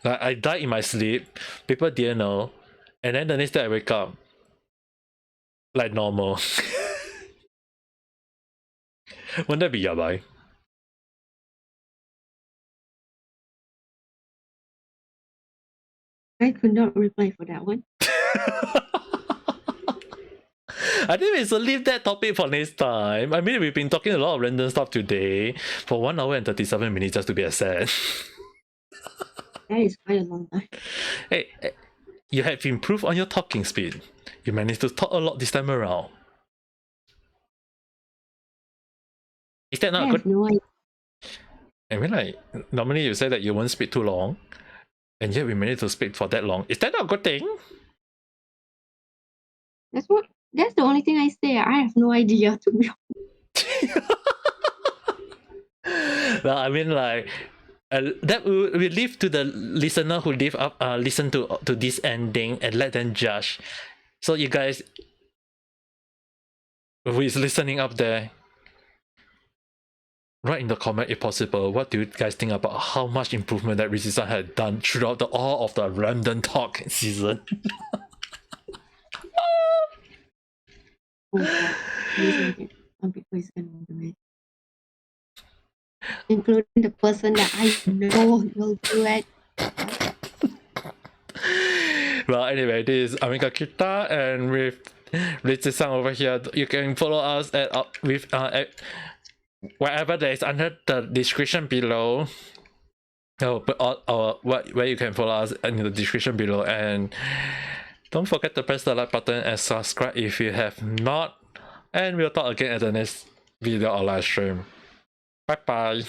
Like I died in my sleep, people didn't know, and then the next day I wake up like normal. Wouldn't that be yabai? I could not reply for that one. I think we should leave that topic for next time. I mean, we've been talking a lot of random stuff today for 1 hour and 37 minutes just to be sad. That is quite a long time. Hey, you have improved on your talking speed. You managed to talk a lot this time around. Is that I not have good? no idea. I mean, like, normally you say that you won't speak too long, and yet we managed to speak for that long. Is that not a good thing? That's the only thing I say. I have no idea, to be Well, I mean, like, that we leave to the listener who listen to this ending and let them judge. So you guys, who is listening up there, write in the comment if possible. What do you guys think about how much improvement that Rizi had done throughout all of the random talk season? Oh god, please make it. Some people is gonna do it. Including the person that I know will do it. Well, anyway, this is Ame Gakita, and with Rizi over here. You can follow us at wherever that is under the description below. Where you can follow us in the description below, and don't forget to press the like button and subscribe if you have not. And we'll talk again at the next video or live stream. Bye bye.